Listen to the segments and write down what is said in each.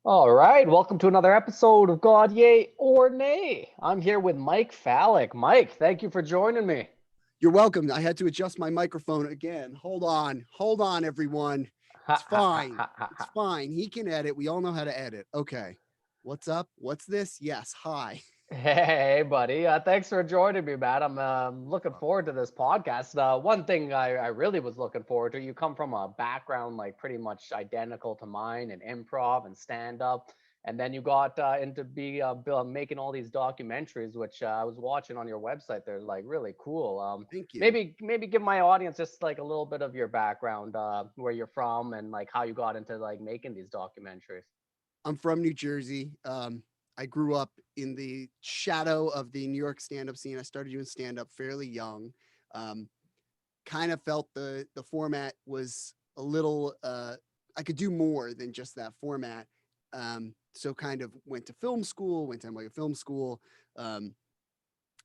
All right, welcome to another episode of God Yay or Nay. I'm here with Mike Fallek. Mike, thank you for joining me. You're welcome. I had to adjust my microphone again. Hold on, everyone. Ha, It's ha, ha, fine. ha, ha, It's ha. fine. He can edit. We all know how to edit. Okay. What's up? What's this? Yes. Hi. Hey, buddy. Thanks for joining me, man. I'm looking forward to this podcast. One thing I really was looking forward to, you come from a background like pretty much identical to mine in improv and stand up. And then you got into making all these documentaries, which I was watching on your website. They're like really cool. Thank you. Maybe give my audience just like a little bit of your background, where you're from, and like how you got into like making these documentaries. I'm from New Jersey. I grew up in the shadow of the New York stand-up scene. I started doing stand-up fairly young. Um, kind of felt the format was a little I could do more than just that format. So kind of went to film school, went to MLA film school, um,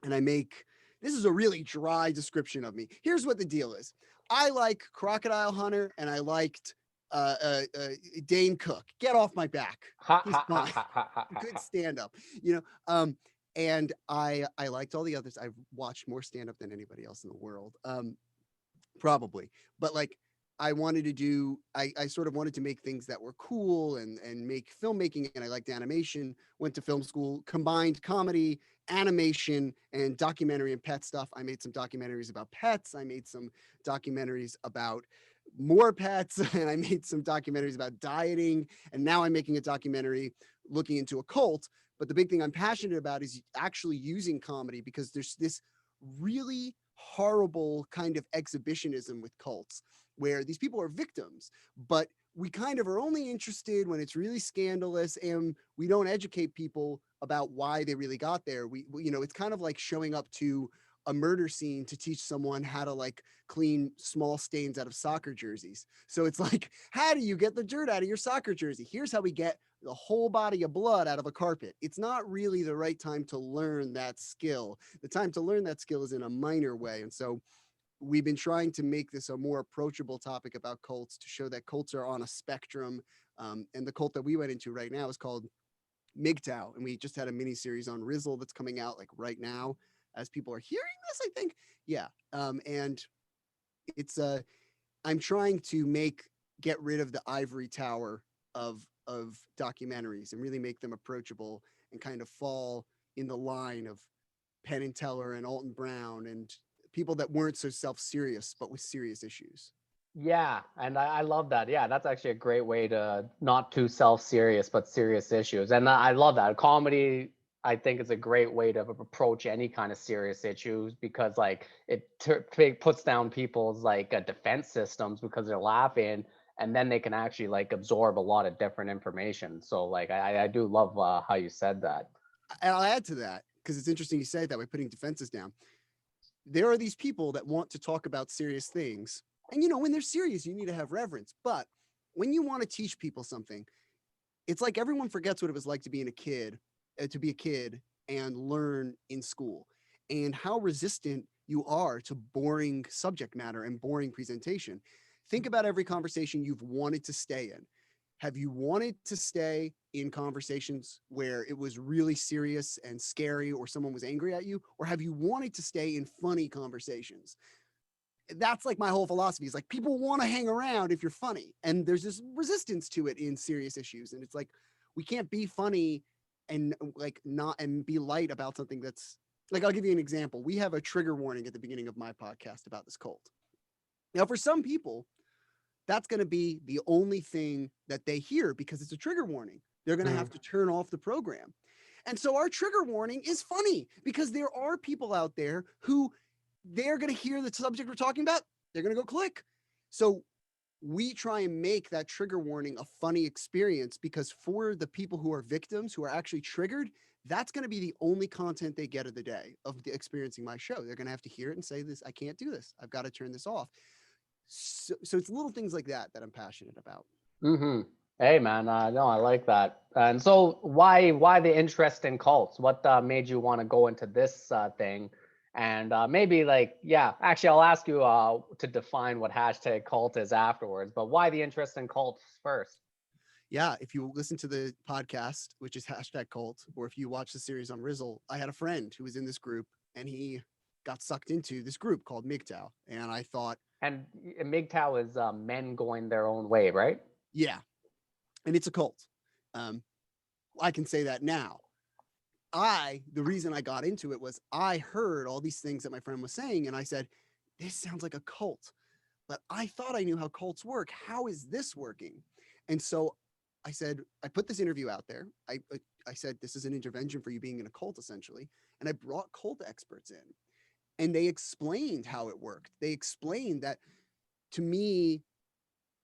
and I make this is a really dry description of me. Here's what the deal is. I like Crocodile Hunter and I liked Dane Cook. Get off my back. Ha He's ha ha fine. ha ha ha ha. Good Ha. stand up, you know. And I liked all the others. I've watched more stand up than anybody else in the world. Probably, but like I wanted to do I sort of wanted to make things that were cool and make filmmaking, and I liked animation. Went to film school, combined comedy, animation, and documentary and pet stuff. I made some documentaries about pets. I made some documentaries about more pets and I made some documentaries about dieting, and now I'm making a documentary looking into a cult. But the big thing I'm passionate about is actually using comedy, because there's this really horrible kind of exhibitionism with cults where these people are victims, but we kind of are only interested when it's really scandalous, and we don't educate people about why they really got there. It's kind of like showing up to a murder scene to teach someone how to like clean small stains out of soccer jerseys. So it's like, how do you get the dirt out of your soccer jersey? Here's how we get the whole body of blood out of a carpet. It's not really the right time to learn that skill. The time to learn that skill is in a minor way. And so we've been trying to make this a more approachable topic about cults, to show that cults are on a spectrum. And the cult that we went into right now is called MGTOW. And we just had a mini series on Rizzle that's coming out like right now as people are hearing this, I think. Yeah. And it's I'm trying to get rid of the ivory tower of documentaries and really make them approachable and kind of fall in the line of Penn and Teller and Alton Brown and people that weren't so self-serious but with serious issues. Yeah, and I love that. Yeah, that's actually a great way to not too self-serious, but serious issues. And I love that. Comedy, I think, is a great way to approach any kind of serious issues, because like puts down people's like defense systems because they're laughing, and then they can actually like absorb a lot of different information. So like I do love how you said that. And I'll add to that because it's interesting you say it that way, putting defenses down. There are these people that want to talk about serious things. And when they're serious, you need to have reverence. But when you want to teach people something, it's like everyone forgets what it was like to be to be a kid and learn in school, and how resistant you are to boring subject matter and boring presentation. Think about every conversation you've wanted to stay in. Have you wanted to stay in conversations where it was really serious and scary or someone was angry at you? Or have you wanted to stay in funny conversations? That's like my whole philosophy is like, people want to hang around if you're funny, and there's this resistance to it in serious issues. And it's like, we can't be funny and like not and be light about something that's like, I'll give you an example. We have a trigger warning at the beginning of my podcast about this cult. Now for some people, that's going to be the only thing that they hear because it's a trigger warning. They're going to have to turn off the program. And so our trigger warning is funny because there are people out there who they're going to hear the subject we're talking about. They're going to go click. So we try and make that trigger warning a funny experience, because for the people who are victims, who are actually triggered, that's going to be the only content they get of the day of experiencing my show. They're going to have to hear it and say, this, I can't do this. I've got to turn this off. So it's little things like that that I'm passionate about. Mm-hmm. Hey man, no, I like that. And so why the interest in cults? What made you want to go into this thing? And maybe like, yeah, actually I'll ask you to define what hashtag cult is afterwards, but why the interest in cults first? Yeah, if you listen to the podcast, which is hashtag cult, or if you watch the series on Rizzle, I had a friend who was in this group and he got sucked into this group called MGTOW. And I thought, And MGTOW is men going their own way, right? yeah, and it's a cult. Um, I can say that now. The reason I got into it was I heard all these things that my friend was saying, and I said, this sounds like a cult, but I thought I knew how cults work. How is this working? And so I said, I put this interview out there. I said, this is an intervention for you being in a cult, essentially. And I brought cult experts in, and they explained how it worked. They explained that to me,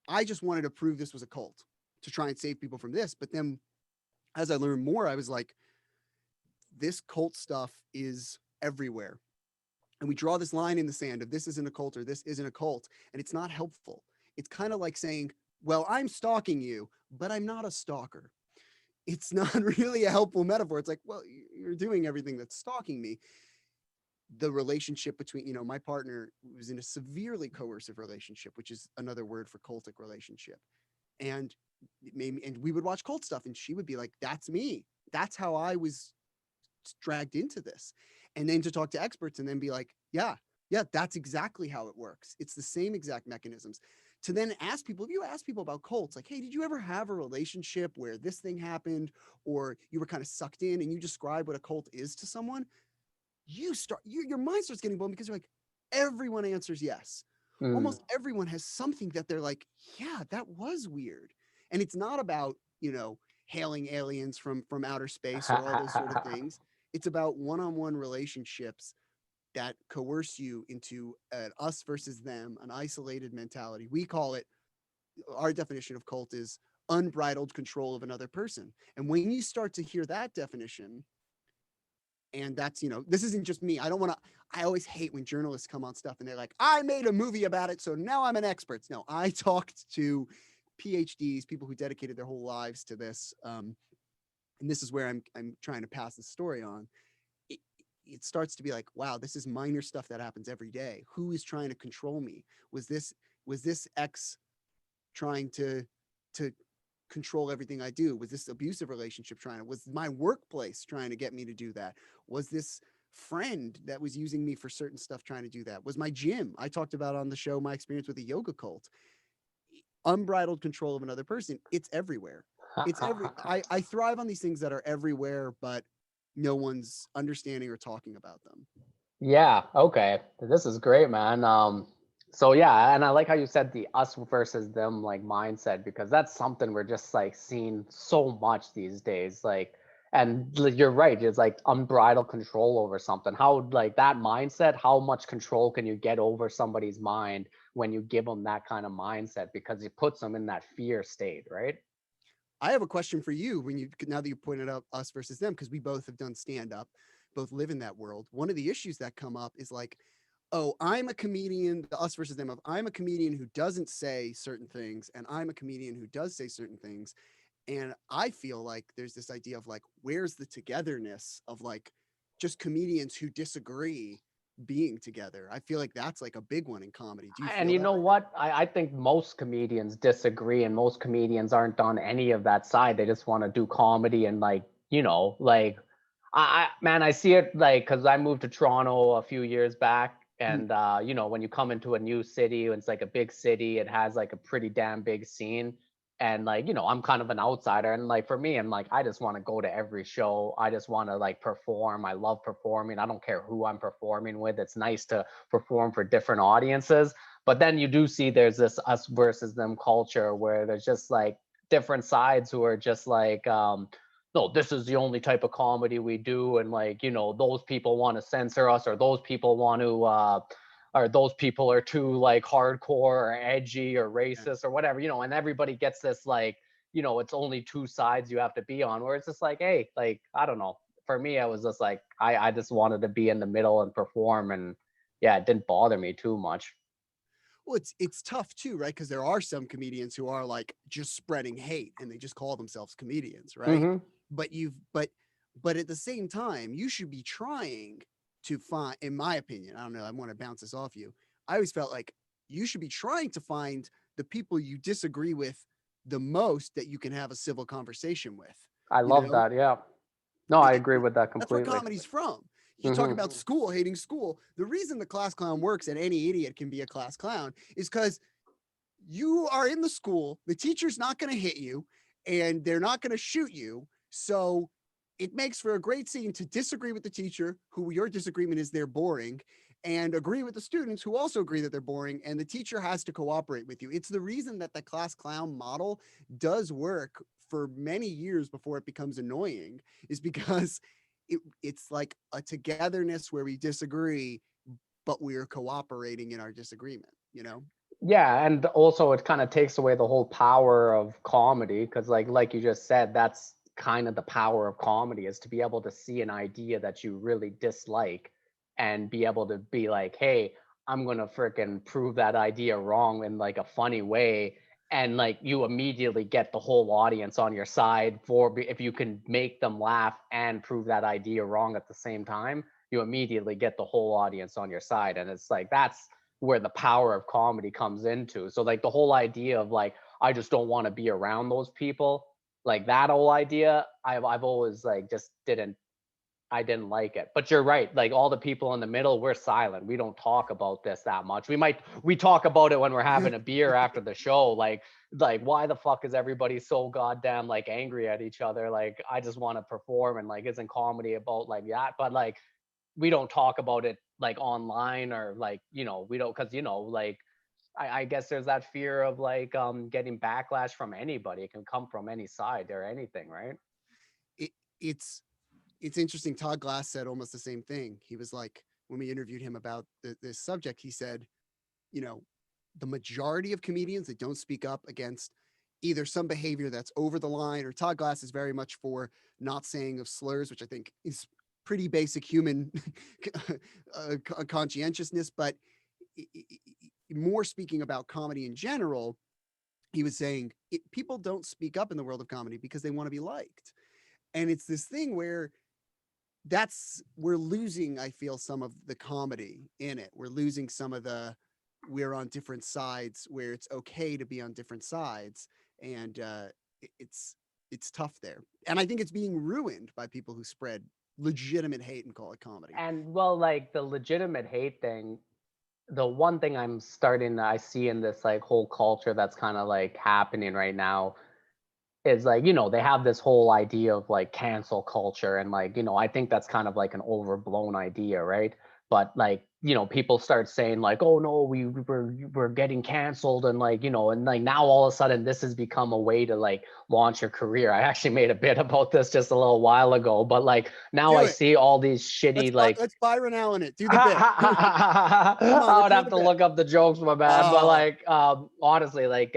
I just wanted to prove this was a cult to try and save people from this. But then as I learned more, I was like, this cult stuff is everywhere. And we draw this line in the sand of this isn't a cult or this isn't a cult. And it's not helpful. It's kind of like saying, well, I'm stalking you, but I'm not a stalker. It's not really a helpful metaphor. It's like, well, you're doing everything that's stalking me. The relationship between, my partner was in a severely coercive relationship, which is another word for cultic relationship. And and we would watch cult stuff and she would be like, that's me. That's how I was dragged into this. And then to talk to experts and then be like, yeah, that's exactly how it works. It's the same exact mechanisms. To then ask people, if you ask people about cults, like, hey, did you ever have a relationship where this thing happened, or you were kind of sucked in, and you describe what a cult is to someone, your mind starts getting blown because you're like, everyone answers yes. Mm. Almost everyone has something that they're like, yeah, that was weird. And it's not about, hailing aliens from outer space or all those sort of things. It's about one-on-one relationships that coerce you into an us versus them, an isolated mentality. We call it, our definition of cult is unbridled control of another person. And when you start to hear that definition, and that's, this isn't just me. I always hate when journalists come on stuff and they're like, I made a movie about it, so now I'm an expert. No, I talked to PhDs, people who dedicated their whole lives to this. And this is where I'm trying to pass the story on. It starts to be like, wow, this is minor stuff that happens every day. Who is trying to control me? Was this X trying to control everything I do? Was this abusive relationship was my workplace trying to get me to do that? Was this friend that was using me for certain stuff trying to do that? Was my gym? I talked about on the show my experience with a yoga cult. Unbridled control of another person. It's everywhere. I thrive on these things that are everywhere, but no one's understanding or talking about them. Yeah, okay. This is great, man. So yeah, and I like how you said the us versus them like mindset, because that's something we're just like seeing so much these days. Like, and you're right, it's like unbridled control over something. How like that mindset, how much control can you get over somebody's mind when you give them that kind of mindset, because it puts them in that fear state, right? I have a question for you now that you pointed out us versus them, because we both have done stand up, both live in that world. One of the issues that come up is like, oh, I'm a comedian, the us versus them of I'm a comedian who doesn't say certain things, and I'm a comedian who does say certain things. And I feel like there's this idea of like, where's the togetherness of like just comedians who disagree being together? I feel like that's like a big one in comedy. Do you And feel you that know way? what? I think most comedians disagree, and most comedians aren't on any of that side. They just want to do comedy and like, like man, I see it like because I moved to Toronto a few years back, Mm, and when you come into a new city, it's like a big city, it has like a pretty damn big scene. And like, I'm kind of an outsider. And like for me, I'm like, I just want to go to every show. I just want to like perform. I love performing. I don't care who I'm performing with. It's nice to perform for different audiences. But then you do see there's this us versus them culture where there's just like different sides who are just like, no, this is the only type of comedy we do. And like, those people want to censor us, or those people want to, or those people are too like hardcore or edgy or yeah. racist or whatever, and everybody gets this like, it's only two sides you have to be on, where it's just like, hey, like, I don't know. For me, I was just like, I just wanted to be in the middle and perform. And yeah, it didn't bother me too much. Well, it's tough too, right? Because there are some comedians who are like just spreading hate and they just call themselves comedians, right? Hmm. But but at the same time, you should be trying to find, in my opinion, I don't know, I want to bounce this off you. I always felt like you should be trying to find the people you disagree with the most that you can have a civil conversation with, I you love know? that. Yeah. No, I agree with that That's where completely. comedy's from. You talk Hmm. about school, hating school. The reason the class clown works and any idiot can be a class clown is because you are in the school, the teacher's not going to hit you and they're not going to shoot you. So it makes for a great scene to disagree with the teacher, who your disagreement is they're boring, and agree with the students who also agree that they're boring. And the teacher has to cooperate with you. It's the reason that the class clown model does work for many years before it becomes annoying, is because it's like a togetherness where we disagree, but we're cooperating in our disagreement, you know? Yeah, and also it kind of takes away the whole power of comedy because like you just said, that's kind of the power of comedy, is to be able to see an idea that you really dislike and be able to be like, hey, I'm gonna freaking prove that idea wrong in like a funny way. And like you immediately get the whole audience on your side for if you can make them laugh and prove that idea wrong at the same time, you immediately get the whole audience on your side. And it's like that's where the power of comedy comes into. So like the whole idea of like, I just don't want to be around those people, like that whole idea, I've always like just didn't like it. But you're right, like all the people in the middle, we're silent. We don't talk about this that much. We talk about it when we're having a beer after the show, like why the fuck is everybody so goddamn like angry at each other? Like I just want to perform, and like isn't comedy about like that? But like we don't talk about it like online, or like we don't, because like I guess there's that fear of like getting backlash from anybody. It can come from any side or anything, right? it, it's it's interesting. Todd Glass said almost the same thing. He was like, when we interviewed him about this subject, he said, you know, the majority of comedians that don't speak up against either some behavior that's over the line, or Todd Glass is very much for not saying of slurs, which I think is pretty basic human conscientiousness, but more speaking about comedy in general, he was saying people don't speak up in the world of comedy because they want to be liked. And it's this thing where we're losing, I feel, some of the comedy in it. We're losing some of the we're on different sides, where it's okay to be on different sides. And it's tough there. And I think it's being ruined by people who spread legitimate hate and call it comedy. And well, like the legitimate hate thing, the one thing I see in this like whole culture that's kind of like happening right now is like they have this whole idea of like cancel culture, and like I think that's kind of like an overblown idea, right? But like people start saying like, oh no, we're getting canceled, and like and like now all of a sudden this has become a way to like launch your career. I actually made a bit about this just a little while ago, but like now Do I it. see all these shitty like Let's Byron Allen it. Do the bit. Come on, I let's would hear have the to bit. look up the jokes, my bad. But Oh, like, honestly, like,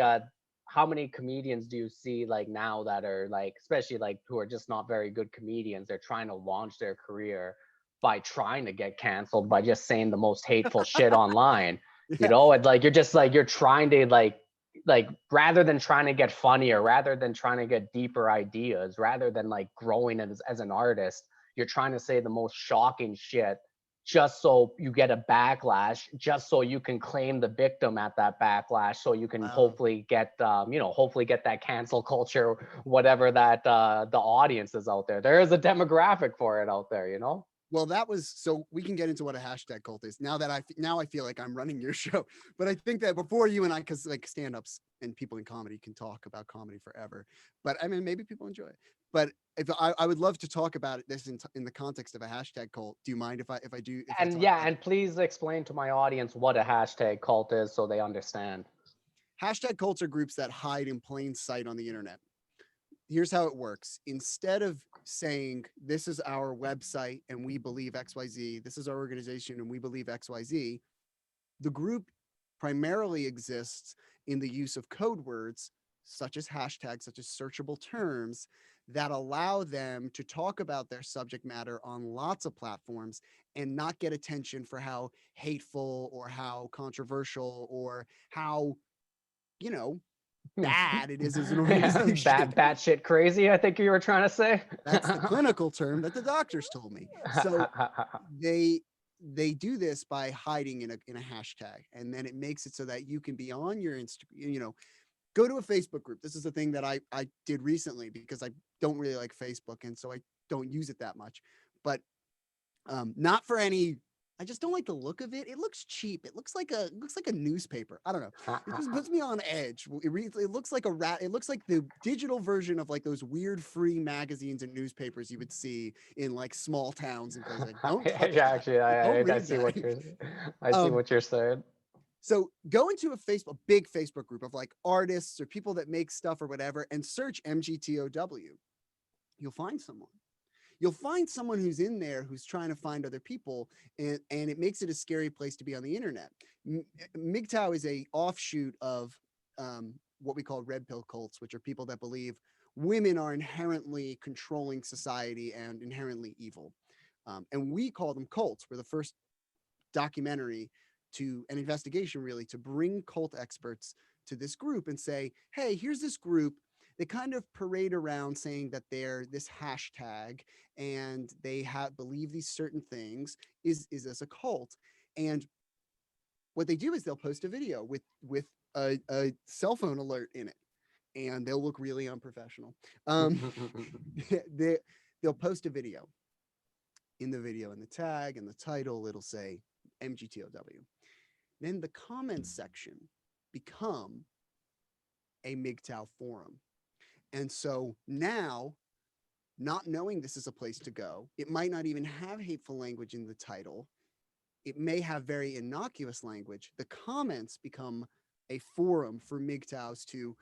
how many comedians do you see like now that are like, especially like who are just not very good comedians? They're trying to launch their career by trying to get canceled by just saying the most hateful shit online. yeah. And like you're just like you're trying to like rather than trying to get funnier, rather than trying to get deeper ideas, rather than like growing as an artist, you're trying to say the most shocking shit just so you get a backlash, just so you can claim the victim at that backlash, so you can Wow. hopefully get hopefully get that cancel culture, whatever that the audience is out there. There is a demographic for it out there. Well, that was so we can get into what a hashtag cult is now that now I feel like I'm running your show. But I think that before you and I, because like stand-ups and people in comedy can talk about comedy forever. But I mean, maybe people enjoy it. But if I would love to talk about this in the context of a hashtag cult. Do you mind if I And talk yeah, about and please explain to my audience what a hashtag cult is so they understand. hashtag cults are groups that hide in plain sight on the internet? Here's how it works. Instead of saying, this is our website and we believe XYZ, this is our organization and we believe XYZ, the group primarily exists in the use of code words, such as hashtags, such as searchable terms, that allow them to talk about their subject matter on lots of platforms and not get attention for how hateful or how controversial or how, you know, bad it is as an organization. Bat shit crazy, I think you were trying to say. That's the clinical term that the doctors told me. So they they do this by hiding in a hashtag, and then it makes it so that you can be on your Instagram, go to a Facebook group. This is a thing that I did recently because I don't really like Facebook, and so I don't use it that much. But not for any. I just don't like the look of it. It looks cheap. It looks like a newspaper. I don't know. It just puts me on edge. It looks like a rat. It looks like the digital version of like those weird free magazines and newspapers you would see in like small towns and places. Like, don't touch Yeah, that. actually, Don't I read see that. what you're, I see um, what you're saying. so go into a big Facebook group of like artists or people that make stuff or whatever, and search MGTOW. You'll find someone. You'll find someone who's in there who's trying to find other people, and it makes it a scary place to be on the internet. MGTOW is a offshoot of what we call red pill cults, which are people that believe women are inherently controlling society and inherently evil. And we call them cults. We're the first documentary to an investigation really to bring cult experts to this group and say, hey, here's this group. They kind of parade around saying that they're this hashtag and they have believe these certain things. Is this a cult? And what they do is they'll post a video with a cell phone alert in it, and they'll look really unprofessional. they they'll post a video. In the video, in the tag and the title, it'll say MGTOW. Then the comments section become a MGTOW forum. And so now, not knowing this is a place to go, it might not even have hateful language in the title. It may have very innocuous language. The comments become a forum for MGTOWs to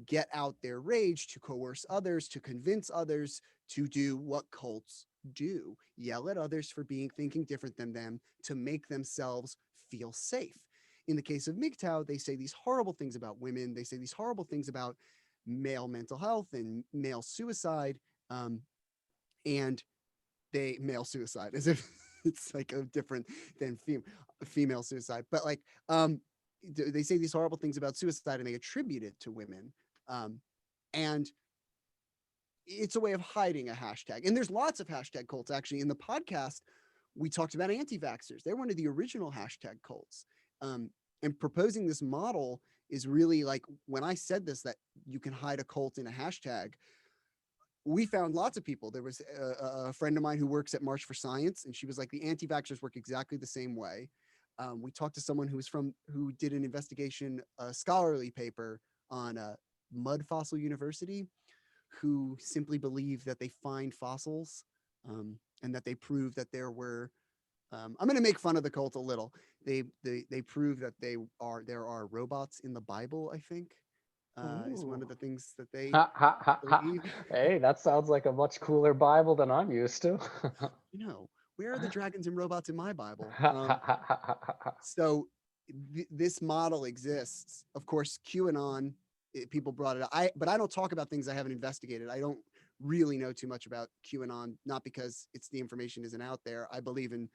get out their rage, to coerce others, to convince others to do what cults do: yell at others for thinking different than them to make themselves feel safe. In the case of MGTOW, they say these horrible things about women. They say these horrible things about male mental health and male suicide. And male suicide, as if it's like a different than female suicide. But like, they say these horrible things about suicide and they attribute it to women. And it's a way of hiding a hashtag. And there's lots of hashtag cults. Actually, in the podcast, we talked about anti-vaxxers. They're one of the original hashtag cults. And proposing this model is really like, when I said this, that you can hide a cult in a hashtag, we found lots of people. There was a friend of mine who works at March for Science, and she was like, the anti-vaxxers work exactly the same way. We talked to someone who did an investigation, a scholarly paper on Mud Fossil University, who simply believe that they find fossils, and that they prove that there were. I'm going to make fun of the cult a little. They prove that there are robots in the Bible, I think, is one of the things that they believe. Hey, that sounds like a much cooler Bible than I'm used to. Where are the dragons and robots in my Bible? So this model exists. Of course, QAnon, people brought it up. But I don't talk about things I haven't investigated. I don't really know too much about QAnon, not because the information isn't out there. I believe in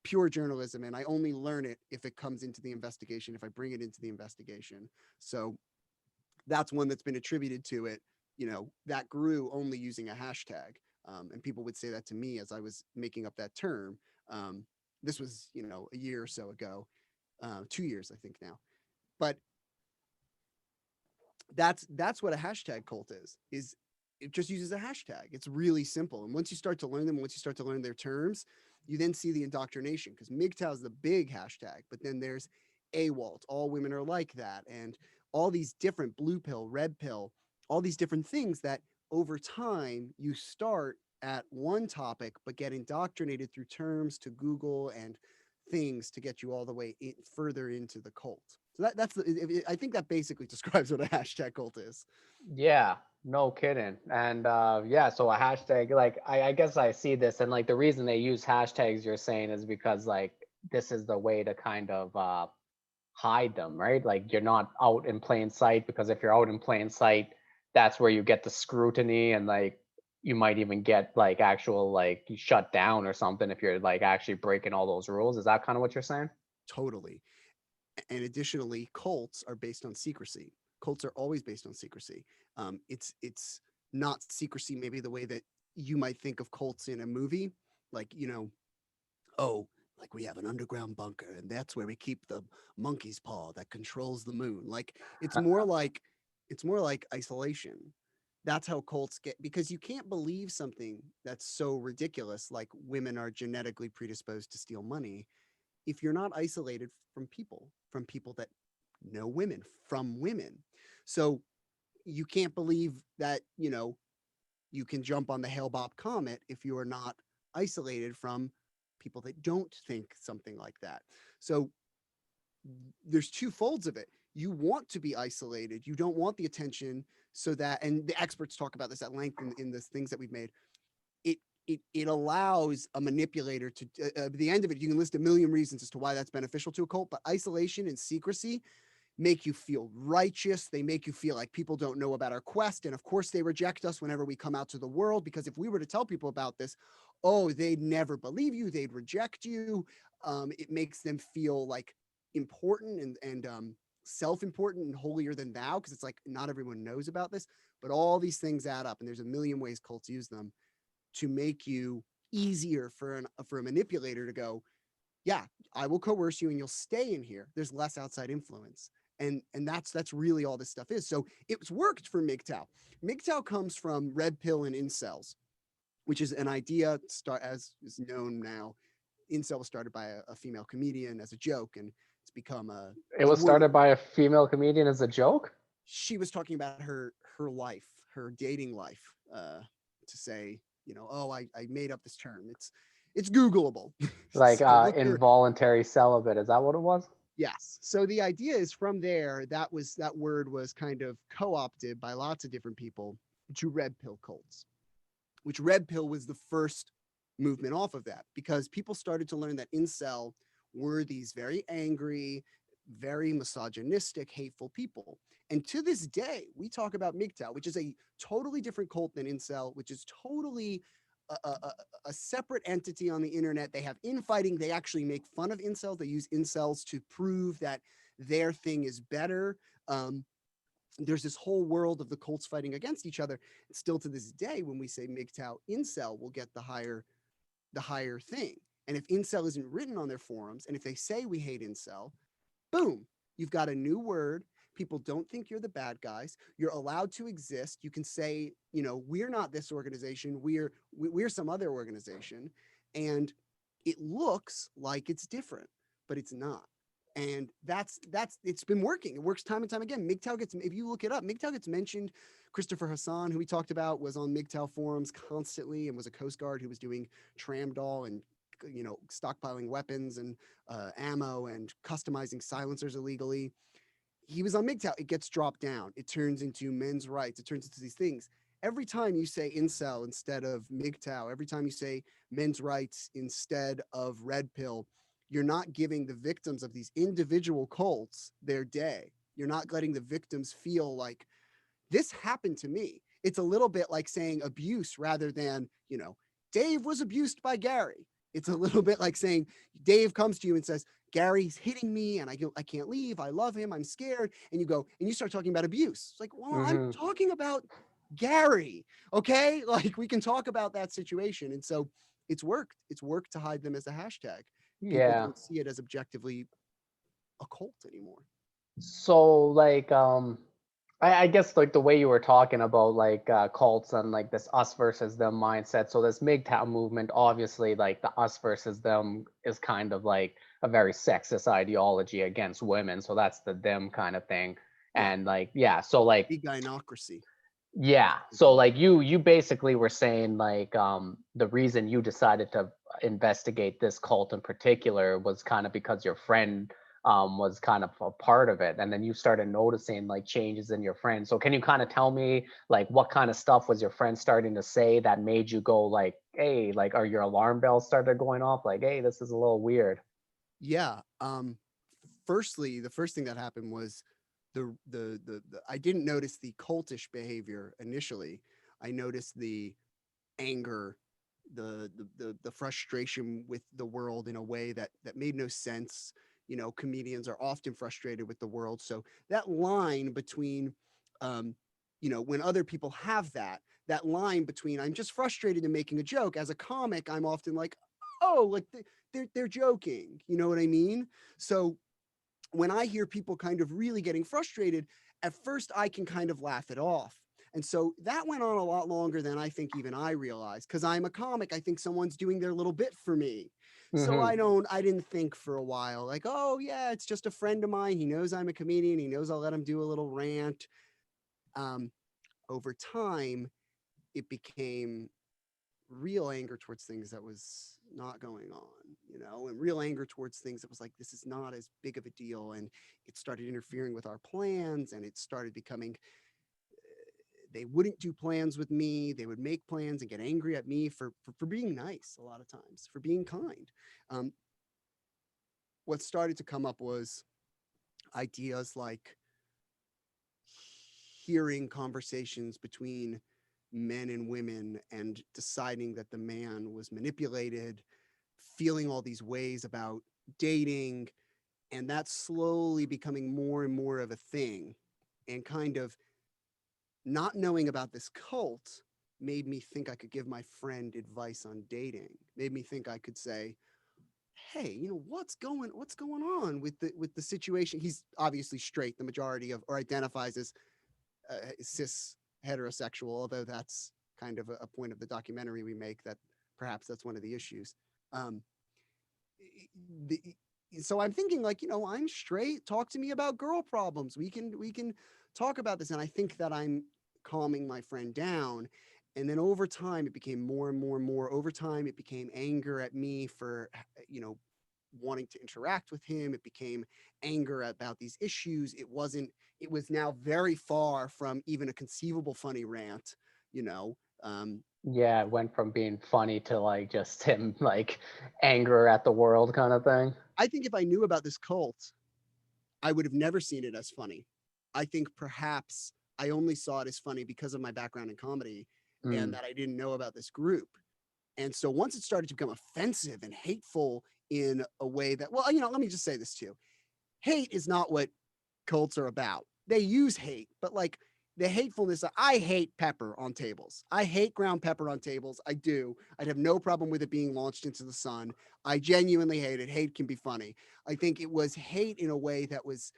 pure journalism, and I only learn it if it comes into the investigation, if I bring it into the investigation. So that's one that's been attributed to it, that grew only using a hashtag. And people would say that to me as I was making up that term. This was, a year or so ago, 2 years, I think now. But that's what a hashtag cult is it just uses a hashtag. It's really simple. And once you start to learn them, once you start to learn their terms, you then see the indoctrination, because MGTOW is the big hashtag, but then there's AWOLT, all women are like that, and all these different blue pill, red pill, all these different things that over time you start at one topic, but get indoctrinated through terms to Google and things to get you all the way further into the cult. So I think that basically describes what a hashtag cult is. Yeah, no kidding. And yeah, so a hashtag, like I guess I see this, and like the reason they use hashtags, you're saying, is because like this is the way to kind of hide them, right? Like you're not out in plain sight, because if you're out in plain sight, that's where you get the scrutiny, and like you might even get like actual like shut down or something if you're like actually breaking all those rules. Is that kind of what you're saying? Totally. And additionally, cults are based on secrecy. Cults are always based on secrecy. It's not secrecy maybe the way that you might think of cults in a movie, like, oh, like we have an underground bunker and that's where we keep the monkey's paw that controls the moon. Like, it's more like It's more like isolation. That's how cults get, because you can't believe something that's so ridiculous, like women are genetically predisposed to steal money, if you're not isolated from people that know women, from women. So you can't believe that, you can jump on the Hale Bopp comet if you are not isolated from people that don't think something like that. So there's two folds of it. You want to be isolated. You don't want the attention, so that, and the experts talk about this at length in the things that we've made. It allows a manipulator to, at the end of it, you can list a million reasons as to why that's beneficial to a cult, but isolation and secrecy make you feel righteous. They make you feel like people don't know about our quest. And of course, they reject us whenever we come out to the world, because if we were to tell people about this, oh, they'd never believe you. They'd reject you. It makes them feel like important and self-important and holier than thou, because it's like not everyone knows about this. But all these things add up, and there's a million ways cults use them to make you easier for a manipulator to go, yeah, I will coerce you and you'll stay in here. There's less outside influence. And that's really all this stuff is. So it's worked for MGTOW. MGTOW comes from red pill and incels, which is an idea as is known now. Incel was started by a female comedian as a joke, and it's become It a was word. started by a female comedian as a joke. She was talking about her life, her dating life, to say, oh, I made up this term. It's Googleable. Like So look her. involuntary celibate. Is that what it was? Yes. So the idea is from there, that word was kind of co-opted by lots of different people to red pill cults, which red pill was the first movement off of that, because people started to learn that incel were these very angry, very misogynistic, hateful people. And to this day, we talk about MGTOW, which is a totally different cult than incel, which is totally a separate entity on the internet. They have infighting. They actually make fun of incels. They use incels to prove that their thing is better. There's this whole world of the cults fighting against each other. And still to this day, when we say MGTOW, incel will get the higher thing. And if incel isn't written on their forums, and if they say we hate incel, boom, you've got a new word. People don't think you're the bad guys. You're allowed to exist. You can say, we're not this organization. We're some other organization. And it looks like it's different, but it's not. And that's it's been working. It works time and time again. MGTOW gets, if you look it up, MGTOW gets mentioned. Christopher Hassan, who we talked about, was on MGTOW forums constantly and was a Coast Guard who was doing tramdol and stockpiling weapons and ammo and customizing silencers illegally. He was on MGTOW. It gets dropped down. It turns into men's rights. It turns into these things. Every time you say incel instead of MGTOW, every time you say men's rights instead of red pill, you're not giving the victims of these individual cults their day. You're not letting the victims feel like this happened to me. It's a little bit like saying abuse rather than, Dave was abused by Gary. It's a little bit like saying Dave comes to you and says, Gary's hitting me and I can't leave. I love him. I'm scared. And you go and you start talking about abuse. It's like, well, I'm talking about Gary. Okay. Like we can talk about that situation. And so it's worked. It's worked to hide them as a hashtag. People Yeah. don't see it as objectively a cult anymore. So like I guess like the way you were talking about like cults and like this us versus them mindset. So this MGTOW movement, obviously like the us versus them is kind of like a very sexist ideology against women. So that's the them kind of thing. Yeah. And like, yeah, so like The gynocracy. yeah. So like you basically were saying like the reason you decided to investigate this cult in particular was kind of because your friend was kind of a part of it, and then you started noticing like changes in your friend. So can you kind of tell me like what kind of stuff was your friend starting to say that made you go like, hey, like are your alarm bells started going off like, hey, this is a little weird? Yeah. Firstly, the first thing that happened was the I didn't notice the cultish behavior initially. I noticed the anger, the frustration with the world in a way that made no sense. Comedians are often frustrated with the world. So that line between when other people have that line between I'm just frustrated and making a joke, as a comic, I'm often like, oh, like they're joking. You know what I mean? So when I hear people kind of really getting frustrated, at first I can kind of laugh it off. And so that went on a lot longer than I think even I realized. Because I'm a comic, I think someone's doing their little bit for me. So Hmm. I didn't think for a while, like, oh yeah, it's just a friend of mine. He knows I'm a comedian. He knows I'll let him do a little rant. Um, Over time, it became real anger towards things that was not going on, and real anger towards things that was like, this is not as big of a deal. And it started interfering with our plans, and it started becoming, they wouldn't do plans with me. They would make plans and get angry at me for being nice a lot of times, for being kind. Um, what started to come up was ideas like hearing conversations between men and women and deciding that the man was manipulated, feeling all these ways about dating, and that's slowly becoming more and more of a thing. And kind of not knowing about this cult made me think I could give my friend advice on dating, made me think I could say, hey, what's going on with the situation. He's obviously straight, the majority of, or identifies as cis heterosexual, although that's kind of a point of the documentary we make, that perhaps that's one of the issues. Um, the, so I'm thinking, like, I'm straight. Talk to me about girl problems. We can talk about this, and I think that I'm calming my friend down. And then over time, it became more and more and more. Over time, it became anger at me for, wanting to interact with him. It became anger about these issues. It was now very far from even a conceivable funny rant, you know. Um, Yeah, it went from being funny to like just him like anger at the world kind of thing. I think if I knew about this cult, I would have never seen it as funny. I think perhaps I only saw it as funny because of my background in comedy and Mm. that I didn't know about this group. And so once it started to become offensive and hateful in a way that, well, let me just say this too. Hate is not what cults are about. They use hate, but like the hatefulness, I hate pepper on tables. I hate ground pepper on tables. I do. I'd have no problem with it being launched into the sun. I genuinely hate it. Hate can be funny. I think it was hate in a way that was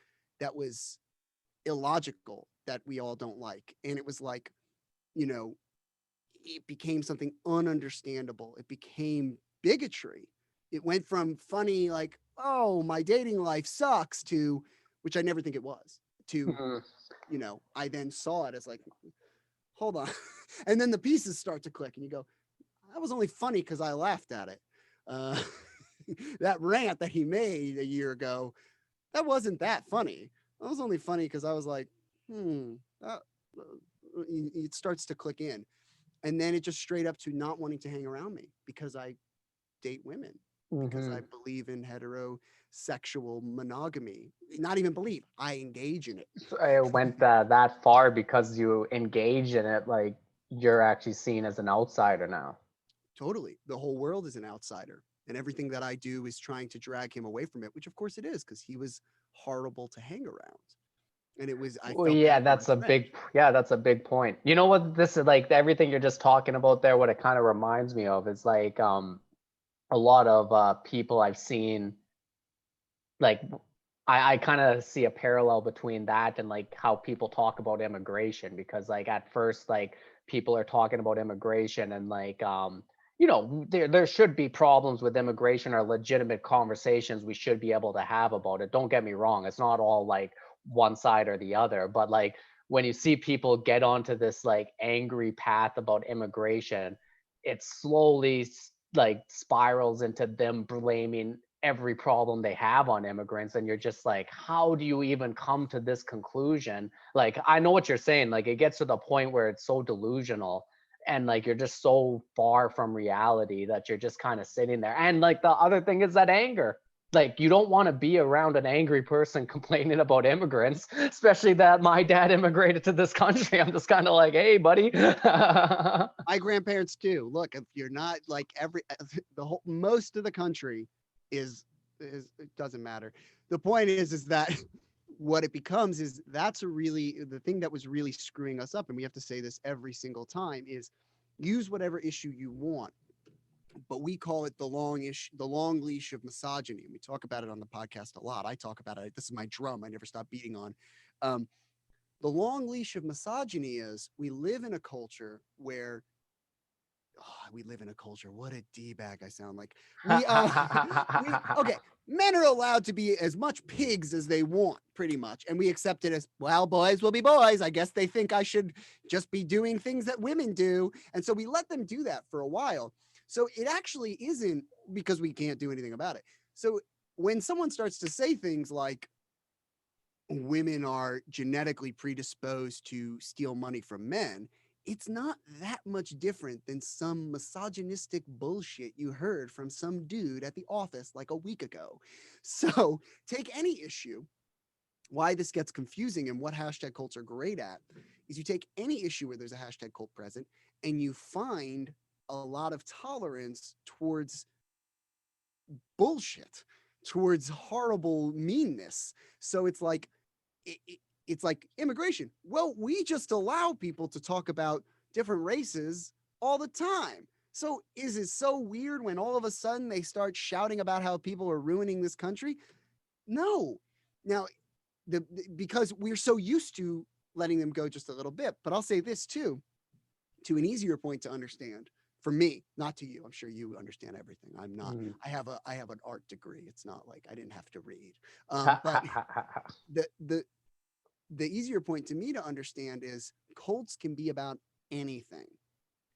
illogical, that we all don't like. And it was like, you know, it became something ununderstandable. It became bigotry. It went from funny, like, oh, my dating life sucks, to, which I never think it was, to, Mhm. I then saw it as like, hold on. And then the pieces start to click and you go, that was only funny because I laughed at it. Uh, that rant that he made a year ago, that wasn't that funny. That was only funny because I was like, that, it starts to click in. And then it just straight up to not wanting to hang around me because I date women, because I Mhm. believe in heterosexual monogamy. Not even believe, I engage in it. It went that far because you engage in it. Like you're actually seen as an outsider now. Totally. The whole world is an outsider. And everything that I do is trying to drag him away from it, which of course it is, because he was horrible to hang around. And I Well, felt bad yeah, for my friend. that's a big point. You know what this is like everything you're just talking about there, what it kind of reminds me of is like a lot of people I've seen like I kind of see a parallel between that and like how people talk about immigration because like at first like people are talking about immigration and like there should be problems with immigration or legitimate conversations we should be able to have about it. Don't get me wrong, it's not all like one side or the other, but like when you see people get onto this like angry path about immigration, it slowly like spirals into them blaming every problem they have on immigrants, and you're just like, how do you even come to this conclusion? Like, I know what you're saying, like it gets to the point where it's so delusional and like you're just so far from reality that you're just kind of sitting there. And like the other thing is that anger, like you don't want to be around an angry person complaining about immigrants, especially that my dad immigrated to this country. I'm just kind of like, hey buddy. My grandparents too. Look, if you're not like the whole, most of the country is it doesn't matter. The point is that what it becomes is, that's a really, the thing that was really screwing us up. And we have to say this every single time is, use whatever issue you want, but we call it the long leash of misogyny. And we talk about it on the podcast a lot. I talk about it. This is my drum I never stop beating on. Um, The long leash of misogyny is we live in a culture where we live in a culture. What a D-bag I sound like. Okay, men are allowed to be as much pigs as they want, pretty much. And we accept it as, well, boys will be boys. I guess they think I should just be doing things that women do. And so we let them do that for a while. So it actually isn't because we can't do anything about it. So when someone starts to say things like women are genetically predisposed to steal money from men, it's not that much different than some misogynistic bullshit you heard from some dude at the office like a week ago. So take any issue. Why this gets confusing and what hashtag cults are great at is you take any issue where there's a hashtag cult present and you find a lot of tolerance towards bullshit, towards horrible meanness. So it's like, it's like immigration. Well, we just allow people to talk about different races all the time. So is it so weird when all of a sudden they start shouting about how people are ruining this country? No. Now, because we're so used to letting them go just a little bit. But I'll say this too, to an easier point to understand. For me, not to you. I'm sure you understand everything. I'm not. I have an art degree. It's not like I didn't have to read. But the easier point to me to understand is cults can be about anything.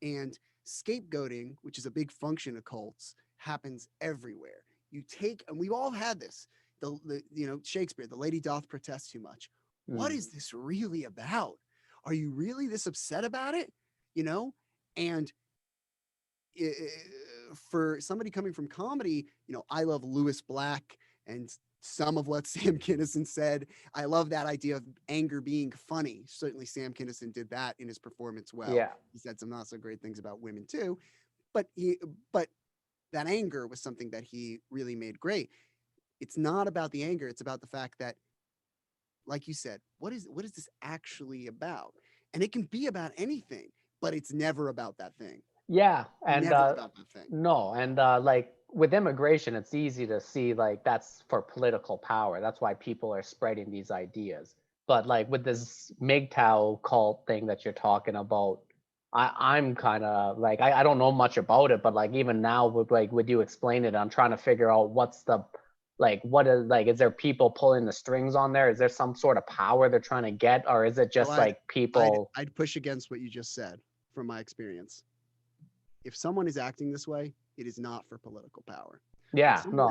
And scapegoating, which is a big function of cults, happens everywhere. You take, and we've all had this, Shakespeare, the lady doth protest too much. What is this really about? Are you really this upset about it? And for somebody coming from comedy, I love Lewis Black and some of what Sam Kinison said. I love that idea of anger being funny. Certainly Sam Kinison did that in his performance well. Yeah. He said some not so great things about women too, but that anger was something that he really made great. It's not about the anger. It's about the fact that, like you said, what is this actually about? And it can be about anything, but it's never about that thing. Yeah, and Never about that thing. no, and like with immigration, it's easy to see like that's for political power. That's why people are spreading these ideas. But like with this MGTOW cult thing that you're talking about, I'm kind of like I don't know much about it, but like even now with you explain it, I'm trying to figure out what's the what is is there people pulling the strings on there? Is there some sort of power they're trying to get, or is it just Well, like people? I'd push against what you just said from my experience. If someone is acting this way, it is not for political power. Yeah, no,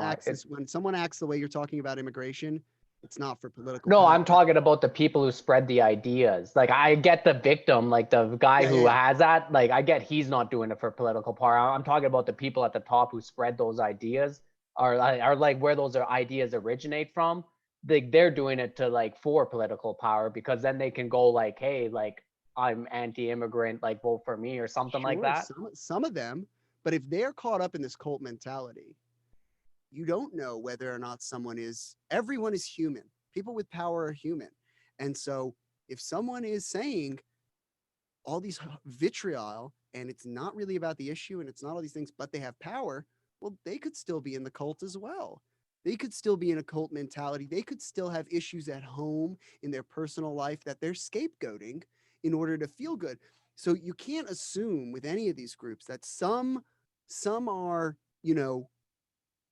When someone acts the way you're talking about immigration, it's not for political no, power. I'm talking about the people who spread the ideas. Like I get the victim, like the guy who has that, like I get he's not doing it for political power. I'm talking about the people at the top who spread those ideas are like where those ideas originate from. They're doing it to like for political power because then they can go like, hey, like I'm anti-immigrant, like vote for me or something like that. Some of them, but if they're caught up in this cult mentality, you don't know whether or not everyone is human. People with power are human. And so if someone is saying all these vitriol and it's not really about the issue and it's not all these things, but they have power, well, they could still be in the cult as well. They could still be in a cult mentality. They could still have issues at home in their personal life that they're scapegoating in order to feel good. So you can't assume with any of these groups that some are,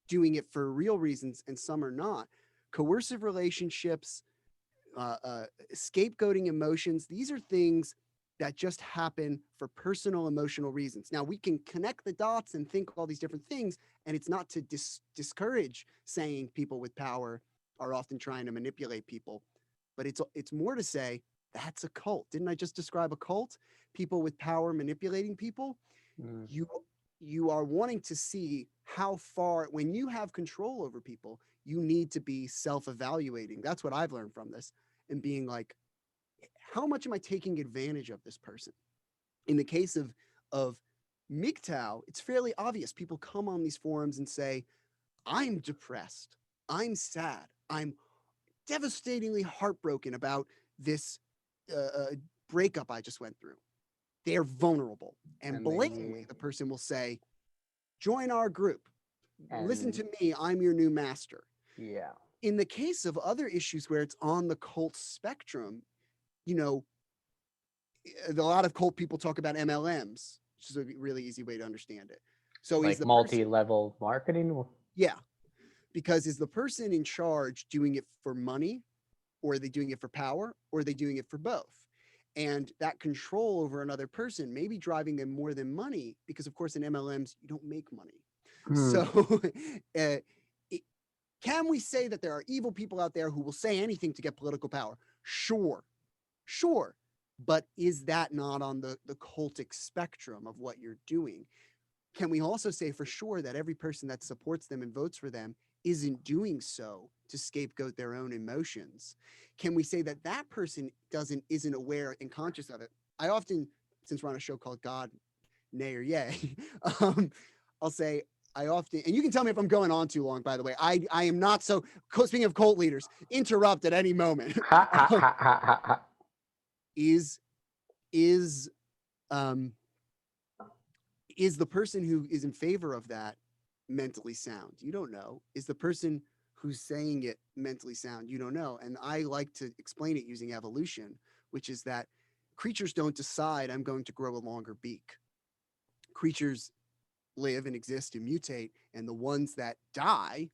doing it for real reasons and some are not. Coercive relationships, scapegoating emotions, these are things that just happen for personal emotional reasons. Now we can connect the dots and think all these different things, and it's not to discourage saying people with power are often trying to manipulate people, but it's more to say that's a cult. Didn't I just describe a cult? People with power manipulating people. You are wanting to see how far, when you have control over people, you need to be self-evaluating. That's what I've learned from this, and being like, how much am I taking advantage of this person? In the case of MGTOW, it's fairly obvious. People come on these forums and say, I'm depressed, I'm sad, I'm devastatingly heartbroken about this breakup I just went through. They're vulnerable. And blatantly, the person will say, join our group. Listen to me. I'm your new master. Yeah. In the case of other issues where it's on the cult spectrum, you know, a lot of cult people talk about MLMs, which is a really easy way to understand it. So is Like the person, multi-level marketing. yeah, because is the person in charge doing it for money, or are they doing it for power, or are they doing it for both? And that control over another person may be driving them more than money, because of course in MLMs you don't make money. Hmm. So it, can we say that there are evil people out there who will say anything to get political power? Sure, sure. But is that not on the cultic spectrum of what you're doing? Can we also say for sure that every person that supports them and votes for them isn't doing so to scapegoat their own emotions? Can we say that that person isn't aware and conscious of it? I often, since we're on a show called God, Nay or Yay, um, I'll say I often, and you can tell me if I'm going on too long, by the way. I am not so, speaking of cult leaders, interrupt at any moment. Ha ha ha ha ha ha. is is um is the person who is in favor of that mentally sound? You don't know. Is the person who's saying it mentally sound? You don't know. And I like to explain it using evolution, which is that creatures don't decide I'm going to grow a longer beak. Creatures live and exist and mutate, and the ones that die,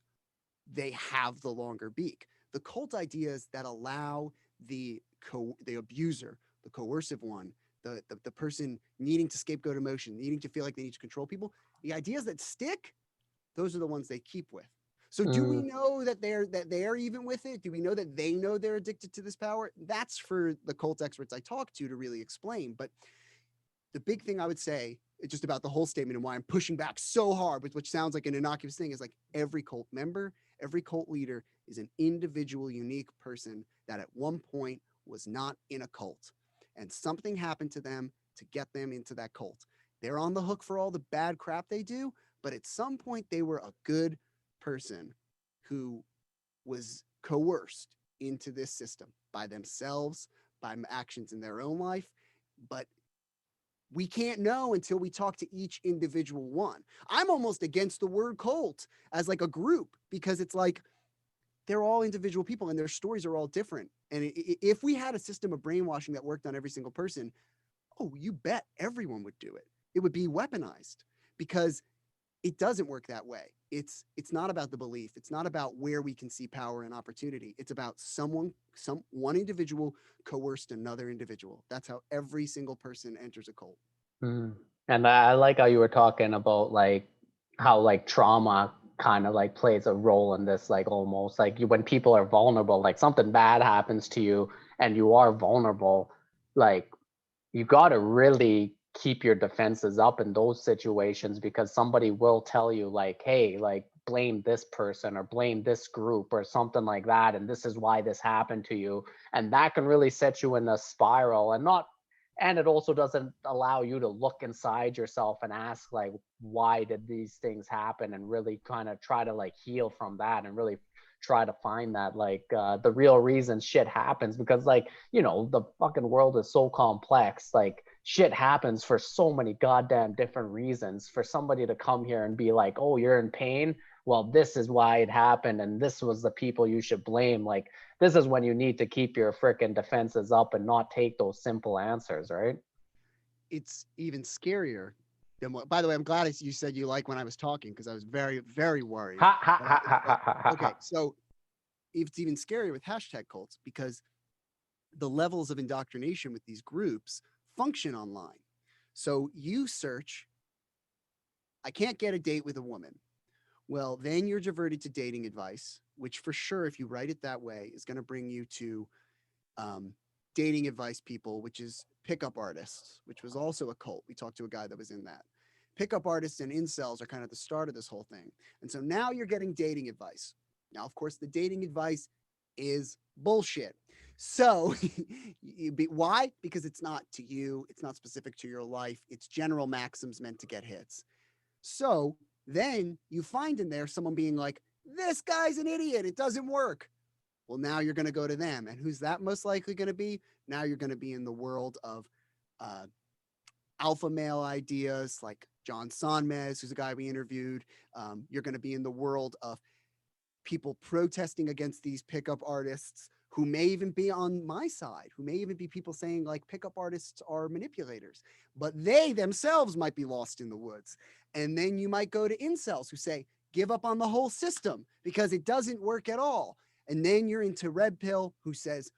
they have the longer beak. The cult ideas that allow the abuser, the coercive one, the person needing to scapegoat emotion, needing to feel like they need to control people, the ideas that stick, those are the ones they keep with. So do we Mm. know that they're even with it? Do we know that they know they're addicted to this power? That's for the cult experts I talk to really explain. But the big thing I would say just about the whole statement and why I'm pushing back so hard, which sounds like an innocuous thing, is like every cult member, every cult leader is an individual, unique person that at one point was not in a cult, and something happened to them to get them into that cult. They're on the hook for all the bad crap they do, but at some point they were a good person who was coerced into this system by themselves, by actions in their own life. But we can't know until we talk to each individual one. I'm almost against the word cult as like a group, because it's like they're all individual people and their stories are all different. And if we had a system of brainwashing that worked on every single person, oh, you bet everyone would do it. It would be weaponized, because it doesn't work that way. It's not about the belief. It's not about where we can see power and opportunity. It's about one individual coerced another individual. That's how every single person enters a cult. Mm. And I like how you were talking about like how like trauma kind of like plays a role in this, like almost like when people are vulnerable, like something bad happens to you and you are vulnerable, like you got to really keep your defenses up in those situations, because somebody will tell you like, hey, like blame this person or blame this group or something like that, and this is why this happened to you, and that can really set you in a spiral. And it also doesn't allow you to look inside yourself and ask like, why did these things happen, and really kind of try to like heal from that and really try to find that like the real reason shit happens. Because like, you know, the fucking world is so complex, like shit happens for so many goddamn different reasons. For somebody to come here and be like, oh, you're in pain, well, this is why it happened and this was the people you should blame, like this is when you need to keep your freaking defenses up and not take those simple answers, right? It's even scarier than what, by the way, I'm glad you said you like when I was talking, because I was very, very worried. Ha ha That ha ha but ha ha ha okay, ha. so it's even scarier with hashtag cults, because the levels of indoctrination with these groups function online. So you search, I can't get a date with a woman. Well, then you're diverted to dating advice, which for sure, if you write it that way, is going to bring you to um, dating advice people, which is pickup artists, which was also a cult. We talked to a guy that was in that. Pickup artists and incels are kind of the start of this whole thing. And so now you're getting dating advice. Now, of course, the dating advice is bullshit. So, why? Because it's not to you, it's not specific to your life, it's general maxims meant to get hits. So then you find in there someone being like, this guy's an idiot, it doesn't work. Well, now you're going to go to them. And who's that most likely going to be? Now you're going to be in the world of uh, alpha male ideas like John Sonmez, who's a guy we interviewed. You're going to be in the world of people protesting against these pickup artists who may even be on my side, who may even be people saying like pickup artists are manipulators, but they themselves might be lost in the woods. And then you might go to incels who say, give up on the whole system because it doesn't work at all. And then you're into red pill who says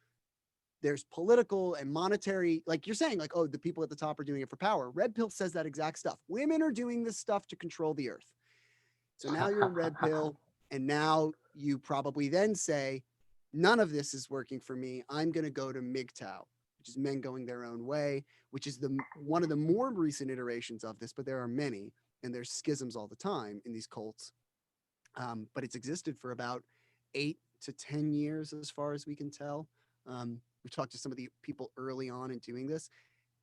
there's political and monetary, like you're saying, like, oh, the people at the top are doing it for power. Red pill says that exact stuff. Women are doing this stuff to control the earth. So now you're in red pill, and now you probably then say, none of this is working for me. I'm going to go to MGTOW, which is men going their own way, which is one of the more recent iterations of this, but there are many, and there's schisms all the time in these cults. But it's existed for about 8 to 10 years, as far as we can tell. We've talked to some of the people early on in doing this.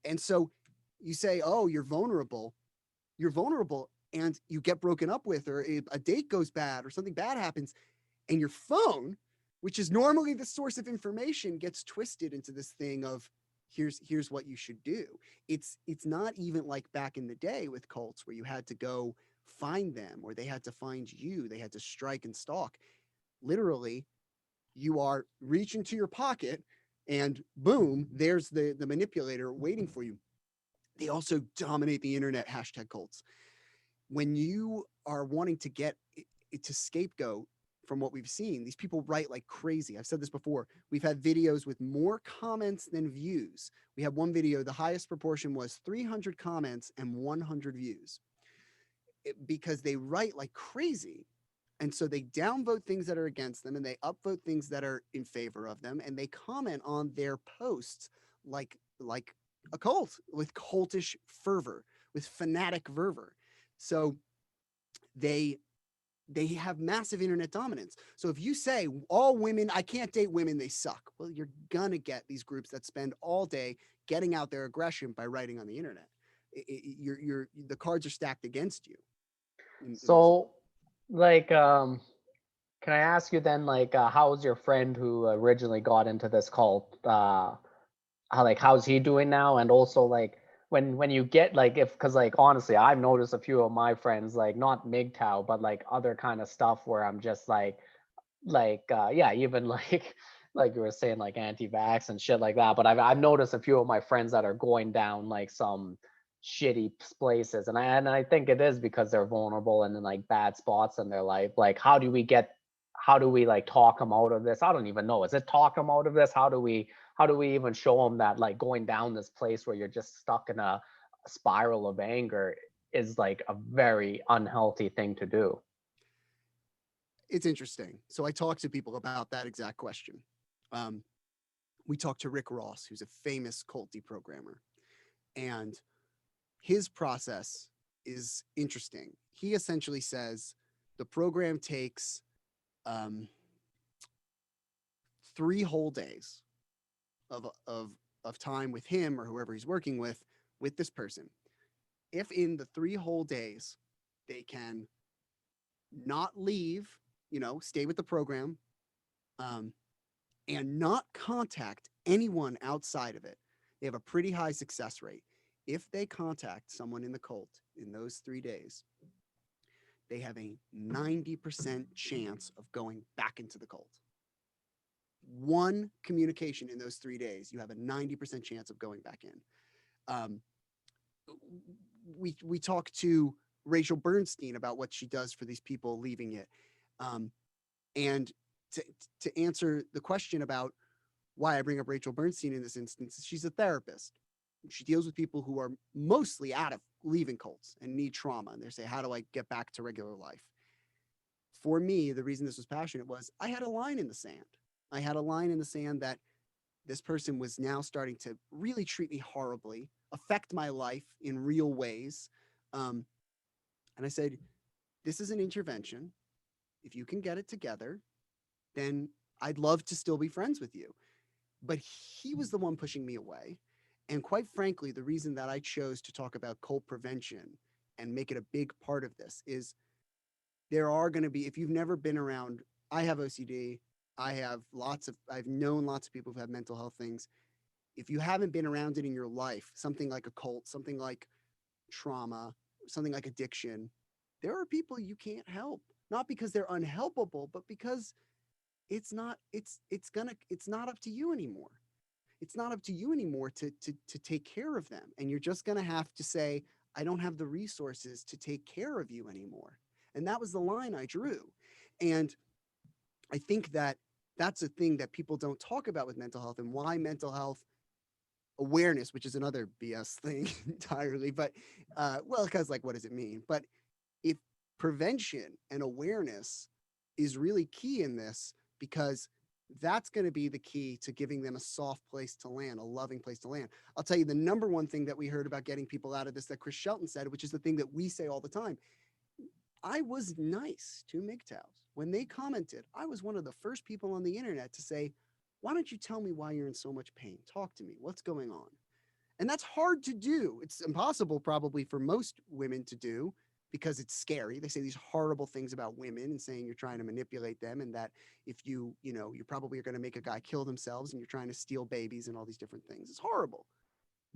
And so you say, oh, you're vulnerable. You're vulnerable, and you get broken up with, or a date goes bad, or something bad happens, and your phone, which is normally the source of information, gets twisted into this thing of here's what you should do. It's not even like back in the day with cults where you had to go find them, or they had to find you, they had to strike and stalk. Literally, you are reaching to your pocket and boom, there's the manipulator waiting for you. They also dominate the internet, hashtag cults. When you are wanting to get it to scapegoat from what we've seen, these people write like crazy. I've said this before. We've had videos with more comments than views. We had one video, the highest proportion was 300 comments and 100 views, because they write like crazy. And so they downvote things that are against them, and they upvote things that are in favor of them, and they comment on their posts like a cult, with cultish fervor, with fanatic fervor. So they have massive internet dominance. So if you say all women, I can't date women, they suck, well, you're gonna get these groups that spend all day getting out their aggression by writing on the internet. The cards are stacked against you. So, like, can I ask you then, like, how's your friend who originally got into this cult? How's he doing now? And also, like, when you get like, if, because like honestly, I've noticed a few of my friends, like not MGTOW, but like other kind of stuff where I'm just yeah, even like you were saying, like anti-vax and shit like that. But I've noticed a few of my friends that are going down like some shitty places, and I think it is because they're vulnerable and in like bad spots in their life. Like, how do we like talk them out of this? I don't even know. Is it talk them out of this? How do we even show them that like going down this place where you're just stuck in a spiral of anger is like a very unhealthy thing to do? It's interesting. So I talked to people about that exact question. Um, we talked to Rick Ross, who's a famous cult deprogrammer, and his process is interesting. He essentially says the program takes 3 whole days of time with him or whoever he's working with this person. If in the 3 whole days they can not leave, stay with the program, and not contact anyone outside of it, they have a pretty high success rate. If they contact someone in the cult in those 3 days, they have a 90% chance of going back into the cult. One communication in those 3 days, you have a 90% chance of going back in. We talked to Rachel Bernstein about what she does for these people leaving it. And to answer the question about why I bring up Rachel Bernstein in this instance, she's a therapist. She deals with people who are mostly out of leaving cults and need trauma. And they say, how do I get back to regular life? For me, the reason this was passionate was I had a line in the sand. I had a line in the sand that this person was now starting to really treat me horribly, affect my life in real ways. And I said, this is an intervention. If you can get it together, then I'd love to still be friends with you. But he was the one pushing me away. And quite frankly, the reason that I chose to talk about cult prevention and make it a big part of this is there are going to be, if you've never been around, I have OCD. I've known lots of people who have mental health things. If you haven't been around it in your life, something like a cult, something like trauma, something like addiction, there are people you can't help, not because they're unhelpable, but because it's not up to you anymore. It's not up to you anymore to take care of them. And you're just going to have to say, I don't have the resources to take care of you anymore. And that was the line I drew. And I think that that's a thing that people don't talk about with mental health, and why mental health awareness, which is another BS thing entirely, but well, because like, what does it mean? But if prevention and awareness is really key in this, because that's going to be the key to giving them a soft place to land, a loving place to land. I'll tell you the number one thing that we heard about getting people out of this that Chris Shelton said, which is the thing that we say all the time. I was nice to MGTOWs. When they commented, I was one of the first people on the internet to say, why don't you tell me why you're in so much pain? Talk to me. What's going on? And that's hard to do. It's impossible probably for most women to do, because it's scary. They say these horrible things about women and saying you're trying to manipulate them, and that if you probably are going to make a guy kill themselves, and you're trying to steal babies and all these different things. It's horrible.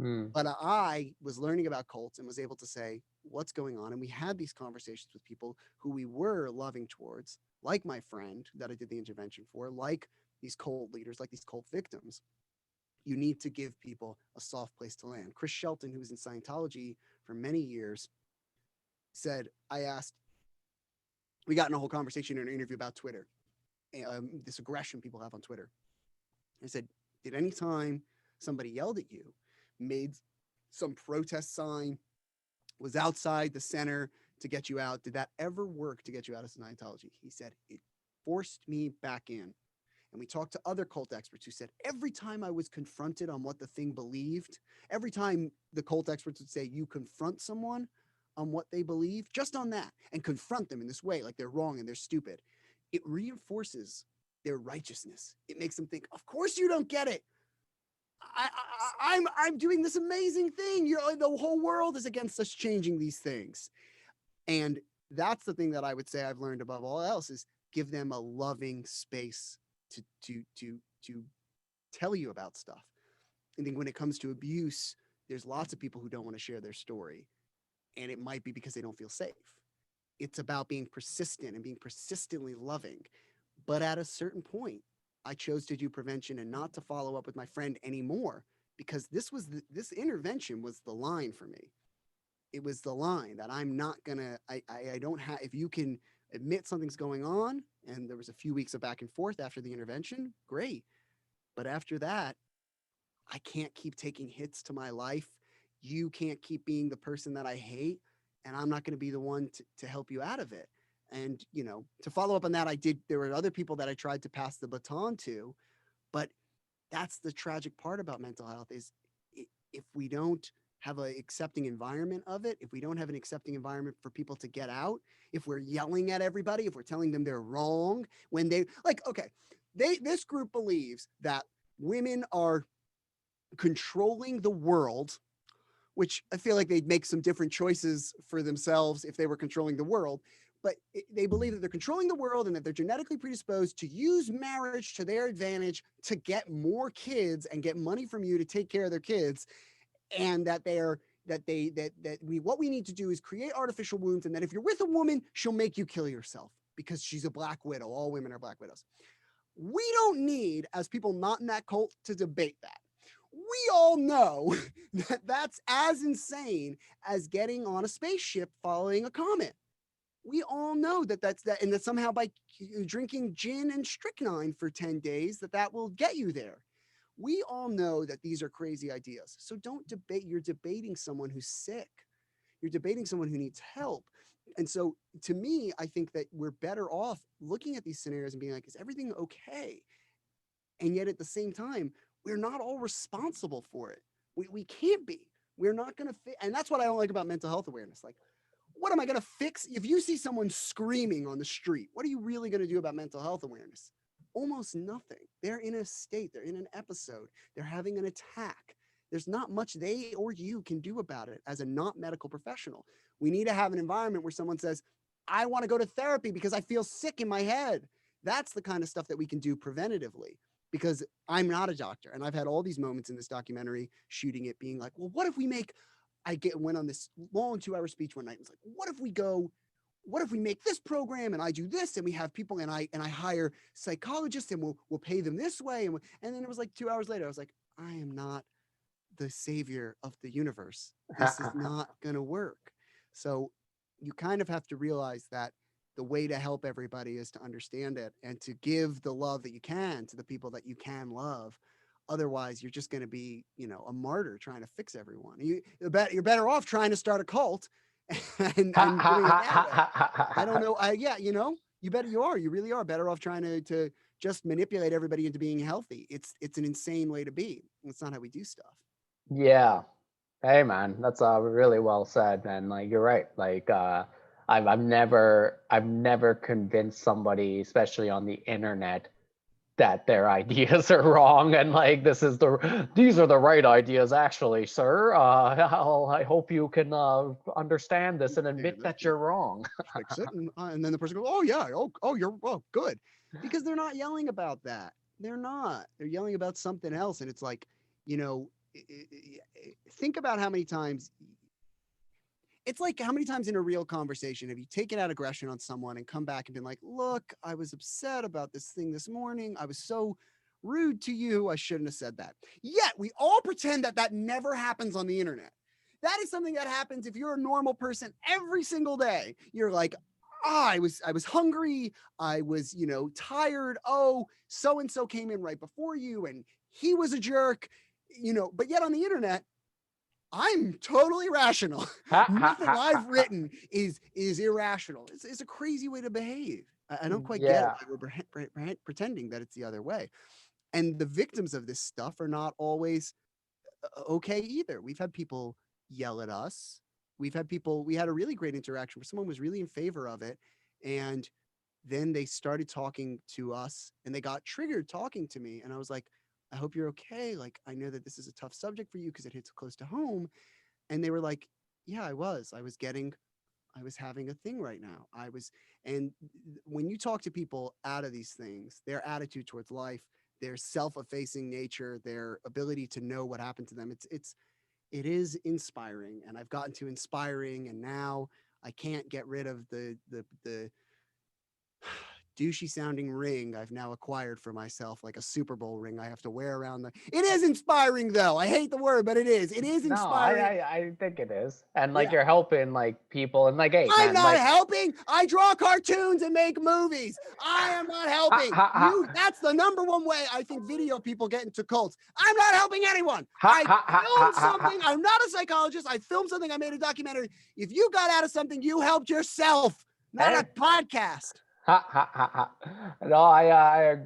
Mm. But I was learning about cults and was able to say what's going on. And we had these conversations with people who we were loving towards, like my friend that I did the intervention for, like these cult leaders, like these cult victims. You need to give people a soft place to land. Chris Shelton, who was in Scientology for many years, said, we got in a whole conversation in an interview about Twitter, this aggression people have on Twitter. I said, did any time somebody yelled at you, made some protest sign, was outside the center to get you out, did that ever work to get you out of Scientology? He said, it forced me back in. And we talked to other cult experts who said, every time I was confronted on what the thing believed, every time the cult experts would say, you confront someone on what they believe, just on that, and confront them in this way, like they're wrong and they're stupid, it reinforces their righteousness. It makes them think, of course you don't get it. I'm doing this amazing thing. The whole world is against us changing these things. And that's the thing that I would say I've learned above all else, is give them a loving space to tell you about stuff. I think when it comes to abuse, there's lots of people who don't want to share their story, and it might be because they don't feel safe. It's about being persistent and being persistently loving. But at a certain point, I chose to do prevention and not to follow up with my friend anymore, because this intervention was the line for me. It was the line that I'm not gonna, I don't have, if you can admit something's going on, and there was a few weeks of back and forth after the intervention, great. But after that, I can't keep taking hits to my life. You can't keep being the person that I hate, and I'm not going to be the one to help you out of it. And, to follow up on that, there were other people that I tried to pass the baton to, but that's the tragic part about mental health, is if we don't have an accepting environment of it, if we don't have an accepting environment for people to get out, if we're yelling at everybody, if we're telling them they're wrong, when they, like, okay, this group believes that women are controlling the world, which I feel like they'd make some different choices for themselves if they were controlling the world. But they believe that they're controlling the world, and that they're genetically predisposed to use marriage to their advantage to get more kids and get money from you to take care of their kids. And that what we need to do is create artificial wounds. And that if you're with a woman, she'll make you kill yourself because she's a black widow. All women are black widows. We don't need, as people not in that cult, to debate that. We all know that that's as insane as getting on a spaceship following a comet. We all know that's that, and that somehow by drinking gin and strychnine for 10 days, that will get you there. We all know that these are crazy ideas. So don't debate. You're debating someone who's sick. You're debating someone who needs help. And so to me, I think that we're better off looking at these scenarios and being like, is everything okay? And yet at the same time, we're not all responsible for it. We can't be. We're not going to fit. And that's what I don't like about mental health awareness. Like, what am I going to fix? If you see someone screaming on the street, what are you really going to do about mental health awareness? Almost nothing. They're in a state. They're in an episode. They're having an attack. There's not much they or you can do about it as a not medical professional. We need to have an environment where someone says, I want to go to therapy because I feel sick in my head. That's the kind of stuff that we can do preventatively, because I'm not a doctor. And I've had all these moments in this documentary shooting it being like, well, what if we went on this long 2-hour speech one night. It was like, what if we go what if we make this program and I do this and we have people and I hire psychologists and we'll pay them this way. And then it was like 2 hours later, I was like, I am not the savior of the universe. This is not going to work. So you kind of have to realize that the way to help everybody is to understand it and to give the love that you can to the people that you can love. Otherwise, you're just going to be, a martyr trying to fix everyone. You're better off trying to start a cult and doing it that way. I don't know. You really are better off trying to just manipulate everybody into being healthy. It's an insane way to be. It's not how we do stuff. Yeah. Hey man, that's really well said. And like you're right. Like I've never convinced somebody, especially on the internet, that their ideas are wrong and like these are the right ideas actually, sir. I hope you can understand this and admit that you're wrong. Fix it, and then the person goes, "Oh yeah, you're good," because they're not yelling about that. They're not. They're yelling about something else, and it's like, think about how many times. It's like how many times in a real conversation have you taken out aggression on someone and come back and been like, "Look, I was upset about this thing this morning. I was so rude to you. I shouldn't have said that." Yet we all pretend that never happens on the internet. That is something that happens if you're a normal person every single day. You're like, "Oh, I was hungry. I was, tired. Oh, so and so came in right before you and he was a jerk." But yet on the internet, I'm totally rational. Nothing I've written is irrational. It's a crazy way to behave. I don't quite get Yeah. why we're pretending that it's the other way. And the victims of this stuff are not always okay either. We've had people yell at us. We had a really great interaction where someone was really in favor of it. And then they started talking to us and they got triggered talking to me. And I was like, I hope you're okay. Like, I know that this is a tough subject for you because it hits close to home. And they were like, yeah, I was having a thing right now. And when you talk to people out of these things, their attitude towards life, their self-effacing nature, their ability to know what happened to them, it is inspiring. And I've gotten to inspiring, and now I can't get rid of the douchey sounding ring I've now acquired for myself, like a Super Bowl ring I have to wear around it is inspiring though. I hate the word, but it is No, inspiring. I think it is. And like Yeah. you're helping like people and like, hey I'm man, not like helping. I draw cartoons and make movies. I am not helping you. That's the number one way I think video people get into cults. I'm not helping anyone. I filmed something. I'm not a psychologist. I filmed something. I made a documentary. If you got out of something, you helped yourself, not a podcast. No, I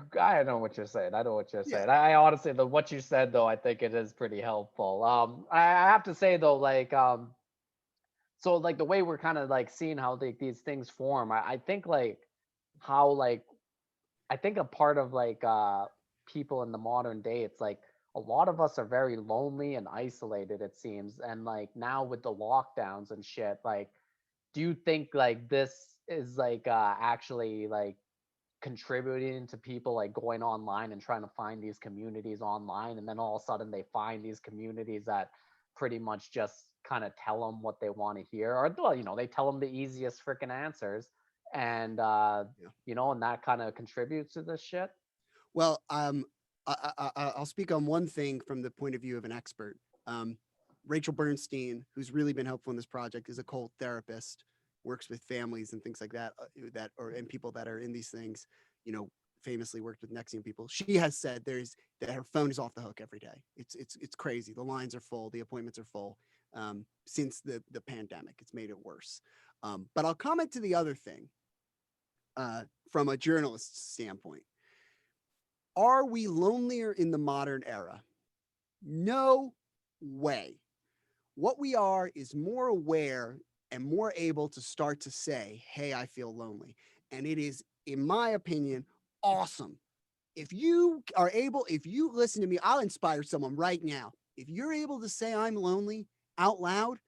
know what you're saying. I know what you're saying. I honestly, what you said though, I think it is pretty helpful. I have to say though, like so like the way we're kind of like seeing how these things form, I think like how like I think a part of like people in the modern day, it's like a lot of us are very lonely and isolated, it seems. And like now with the lockdowns and shit, like do you think like this is like actually like contributing to people like going online and trying to find these communities online, and then all of a sudden they find these communities that pretty much just kind of tell them what they want to hear, or well, they tell them the easiest freaking answers, and and that kind of contributes to this shit. Well, I'll speak on one thing from the point of view of an expert. Rachel Bernstein, who's really been helpful in this project, is a cult therapist, works with families and things like that, and people that are in these things. Famously worked with Nexium people. She has said that her phone is off the hook every day. It's crazy. The lines are full. The appointments are full. Since the pandemic, it's made it worse. But I'll comment to the other thing from a journalist's standpoint. Are we lonelier in the modern era? No way. What we are is more aware and more able to start to say, hey, I feel lonely. And it is, in my opinion, awesome. If you listen to me, I'll inspire someone right now. If you're able to say I'm lonely out loud,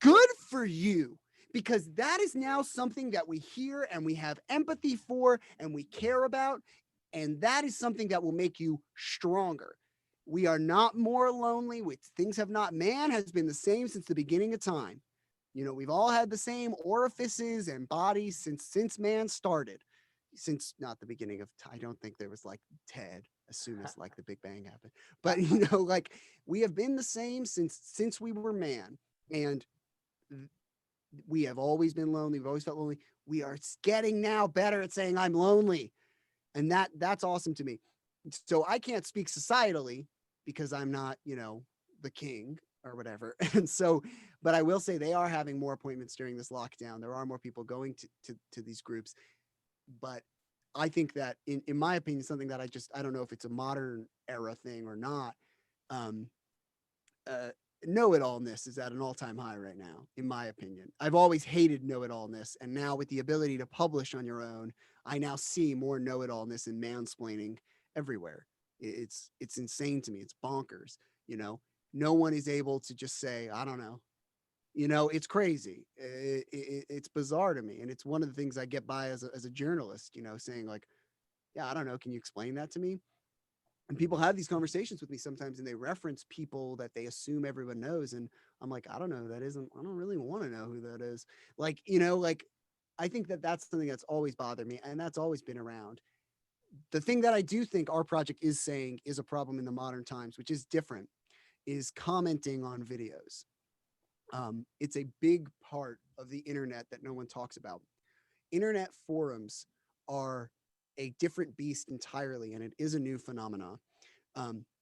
good for you. Because that is now something that we hear and we have empathy for and we care about. And that is something that will make you stronger. We are not more lonely. Man has been the same since the beginning of time. We've all had the same orifices and bodies since man started. Since not the beginning of, I don't think there was like Ted as soon as like the Big Bang happened. But like we have been the same since we were man. And we have always been lonely. We've always felt lonely. We are getting now better at saying I'm lonely. And that's awesome to me. So I can't speak societally because I'm not, the king or whatever. And so, but I will say they are having more appointments during this lockdown. There are more people going to these groups. But I think that in my opinion, something that I don't know if it's a modern era thing or not. Um, uh, know-it-allness is at an all-time high right now, in my opinion. I've always hated know-it-allness, and now with the ability to publish on your own, I now see more know-it-allness and mansplaining everywhere. It's insane to me. It's bonkers. No one is able to just say, I don't know. It's crazy. It's bizarre to me, and it's one of the things I get by as a journalist. Saying like, yeah, I don't know. Can you explain that to me? And people have these conversations with me sometimes and they reference people that they assume everyone knows. And I'm like, I don't know who that is. And I don't really want to know who that is. Like, like I think that that's something that's always bothered me and that's always been around. The thing that I do think our project is saying is a problem in the modern times, which is different, is commenting on videos. It's a big part of the internet that no one talks about. Internet forums are a different beast entirely, and it is a new phenomenon.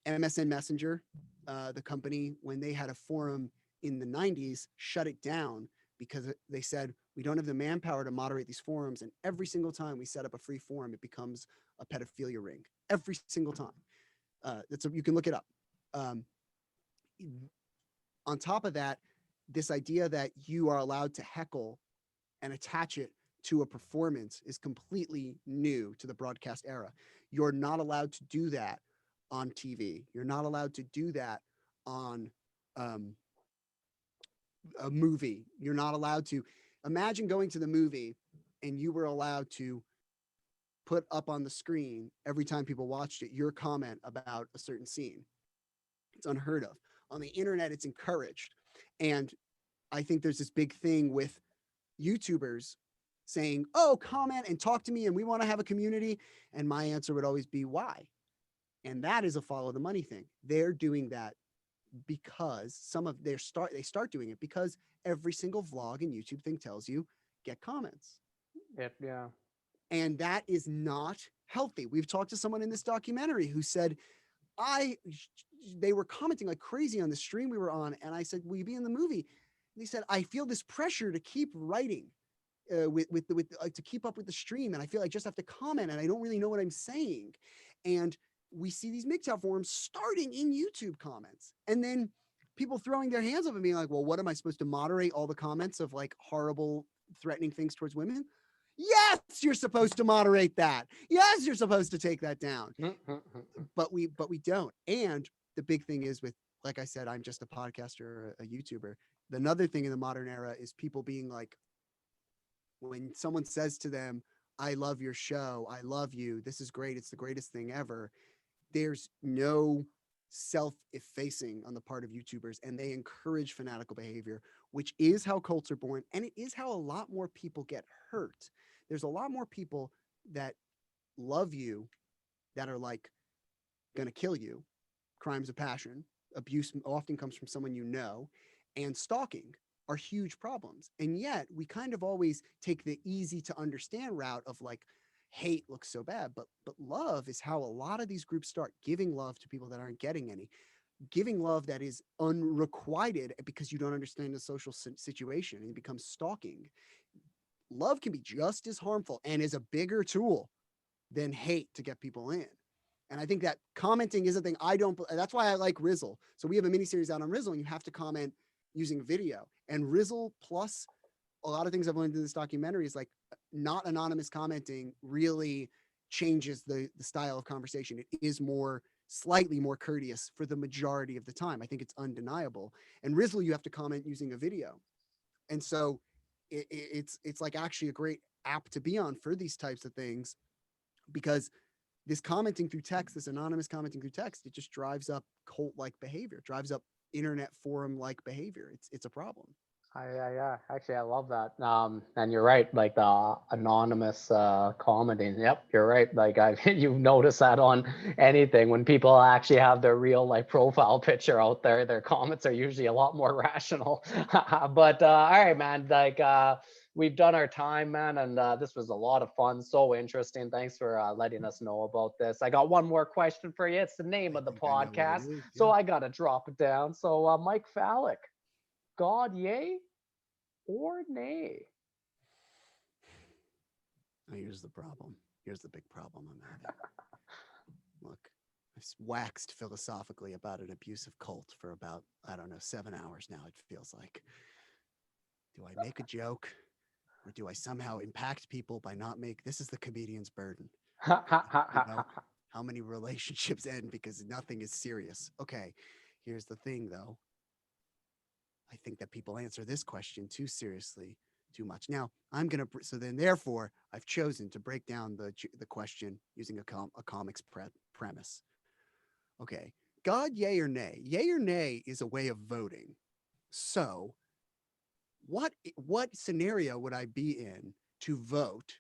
MSN Messenger, the company, when they had a forum in the 90s, shut it down because they said, we don't have the manpower to moderate these forums. And every single time we set up a free forum, it becomes a pedophilia ring. Every single time. You can look it up. On top of that, this idea that you are allowed to heckle and attach it to a performance is completely new to the broadcast era. You're not allowed to do that on TV. You're not allowed to do that on a movie. You're not allowed to imagine going to the movie and you were allowed to put up on the screen every time people watched it your comment about a certain scene. It's unheard of. On the internet, it's encouraged. And I think there's this big thing with YouTubers saying, oh, comment and talk to me and we want to have a community. And my answer would always be why? And that is a follow the money thing. They're doing that because they start doing it because every single vlog and YouTube thing tells you get comments. Yeah. And that is not healthy. We've talked to someone in this documentary who said, they were commenting like crazy on the stream we were on. And I said, will you be in the movie? And he said, I feel this pressure to keep writing. To keep up with the stream, and I feel I just have to comment, and I don't really know what I'm saying. And we see these MGTOW forums starting in YouTube comments, and then people throwing their hands up and being like, "Well, what am I supposed to moderate all the comments of like horrible, threatening things towards women?" Yes, you're supposed to moderate that. Yes, you're supposed to take that down. But we don't. And the big thing is with, like I said, I'm just a podcaster, a YouTuber. Another thing in the modern era is people being like, when someone says to them, I love your show, I love you, this is great, it's the greatest thing ever, there's no self-effacing on the part of YouTubers, and they encourage fanatical behavior, which is how cults are born, and it is how a lot more people get hurt. There's a lot more people that love you that are like gonna kill you. Crimes of passion, abuse often comes from someone you know, and stalking are huge problems. And yet we kind of always take the easy to understand route of like, hate looks so bad, but love is how a lot of these groups start, giving love to people that aren't getting any, giving love that is unrequited because you don't understand the social situation, and it becomes stalking. Love can be just as harmful and is a bigger tool than hate to get people in. And I think that commenting is a thing that's why I like Rizzle. So we have a mini series out on Rizzle, and you have to comment using video. And Rizzle, plus a lot of things I've learned in this documentary, is like not anonymous commenting really changes the style of conversation. It is slightly more courteous for the majority of the time. I think it's undeniable. And Rizzle, you have to comment using a video. And so it's like actually a great app to be on for these types of things, because this commenting through text, this anonymous commenting through text, it just drives up cult-like behavior, drives up internet forum-like behavior. It's a problem. Yeah. Actually, I love that. And you're right. Like the anonymous commenting. Yep, you're right. Like I, you notice that on anything when people actually have their real like profile picture out there, their comments are usually a lot more rational. But all right, man. Like we've done our time, man, and this was a lot of fun. So interesting. Thanks for letting us know about this. I got one more question for you. It's the name I of the think I know what it podcast, is. so Yeah. I gotta drop it down. So Mike Fallek, God, yay or nay? Now, here's the problem. Here's the big problem I'm having. Look, I waxed philosophically about an abusive cult for about, I don't know, 7 hours now, it feels like. Do I make a joke or do I somehow impact people by not make this is the comedian's burden? You know, how many relationships end because nothing is serious? Okay, here's the thing though. I think that people answer this question too seriously, too much. Now, I'm gonna so then therefore I've chosen to break down the question using a comics premise. Okay, God, yay or nay? Yay or nay is a way of voting. So, what scenario would I be in to vote?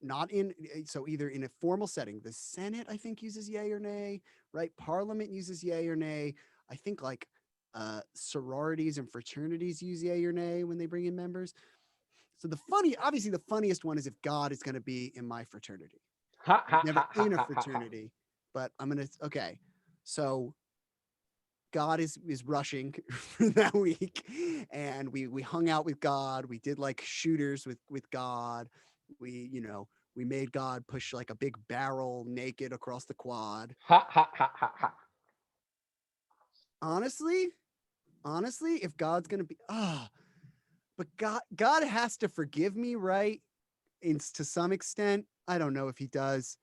Not in so either in a formal setting, the Senate I think uses yay or nay, right? Parliament uses yay or nay. I think like sororities and fraternities use yay or nay when they bring in members. So obviously the funniest one is if God is going to be in my fraternity. I was never in a fraternity, but I'm gonna okay. So God is rushing for that week, and we hung out with God. We did like shooters with God. We made God push like a big barrel naked across the quad. Honestly, honestly, if God's gonna be but God has to forgive me, right? To some extent. I don't know if he does.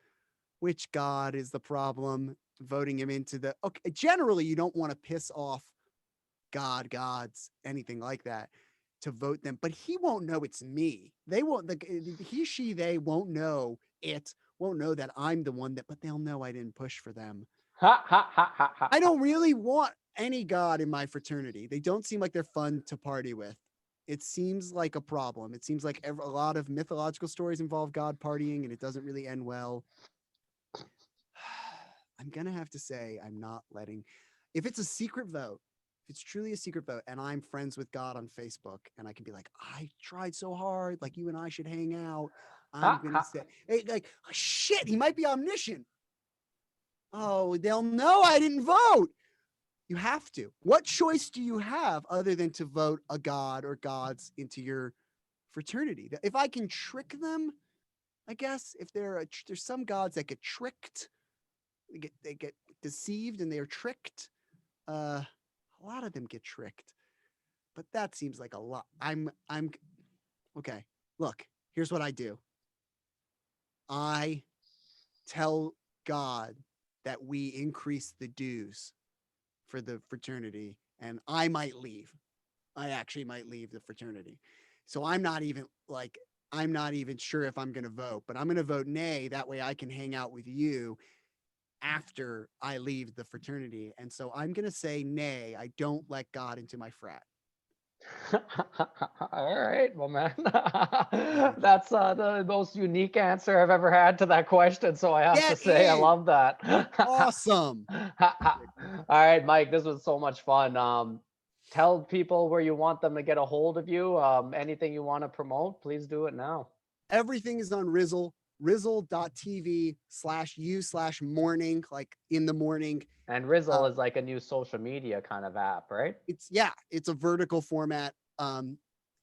Which God is the problem? Voting him into the okay. Generally, you don't want to piss off gods, anything like that, to vote them. But he won't know it's me. They won't. They won't know it. Won't know that I'm the one that. But they'll know I didn't push for them. I don't really want any god in my fraternity. They don't seem like they're fun to party with. It seems like a problem. It seems like a lot of mythological stories involve God partying, and it doesn't really end well. I'm gonna have to say I'm not letting. If it's a secret vote, if it's truly a secret vote, and I'm friends with God on Facebook, and I can be like, I tried so hard, like you and I should hang out. I'm gonna say, hey, like, shit, he might be omniscient. Oh, they'll know I didn't vote. You have to. What choice do you have other than to vote a god or gods into your fraternity? If I can trick them, I guess if there's some gods that get tricked, they get deceived and they're tricked. A lot of them get tricked, but that seems like a lot. I'm okay. Look, here's what I do. I tell God that we increase the dues for the fraternity, and I might leave. I actually might leave the fraternity. So I'm not even sure if I'm going to vote, but I'm going to vote nay. That way I can hang out with you after I leave the fraternity. And so I'm going to say nay. I don't let God into my frat. All right, well, man, that's the most unique answer I've ever had to that question. So I have to Get say, I in. love that. Awesome. All right, Mike, this was so much fun. Tell people where you want them to get a hold of you. Anything you want to promote, please do it now. Everything is on Rizzle, rizzle.tv/u/morning, like in the morning. And Uh, Rizzle is like a new social media kind of app, right? it's a vertical format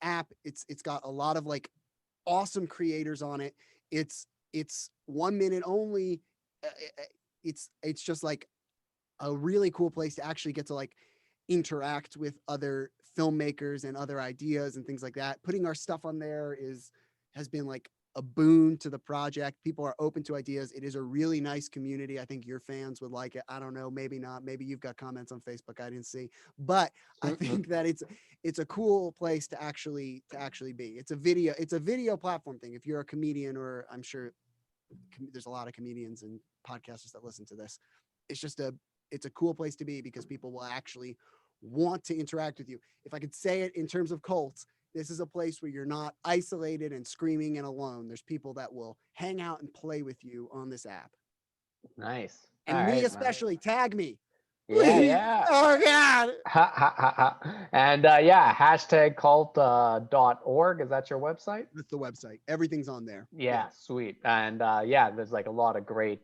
app. It's got a lot of like awesome creators on it. It's 1 minute only. It's just like a really cool place to actually get to like interact with other filmmakers and other ideas and things like that. Putting our stuff on there has been like a boon to the project. People are open to ideas. It is a really nice community. I think your fans would like it. I don't know, maybe not. Maybe you've got comments on Facebook I didn't see, but I think that it's a cool place to actually be. It's a video platform thing. If you're a comedian, or I'm sure there's a lot of comedians and podcasters that listen to this, it's just it's a cool place to be because people will actually want to interact with you. If I could say it in terms of cults, this is a place where you're not isolated and screaming and alone. There's people that will hang out and play with you on this app. Nice. And All me right, man. especially, tag me. Yeah, Please. yeah. Oh God. Ha, ha, ha, ha. And yeah, hashtag cult.org. Is that your website? That's the website. Everything's on there. Yeah, sweet. And yeah, there's like a lot of great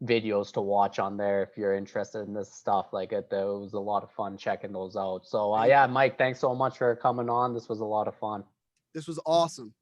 videos to watch on there if you're interested in this stuff. Like it was a lot of fun checking those out. So Thank yeah, you. Mike, thanks so much for coming on. This was a lot of fun. This was awesome.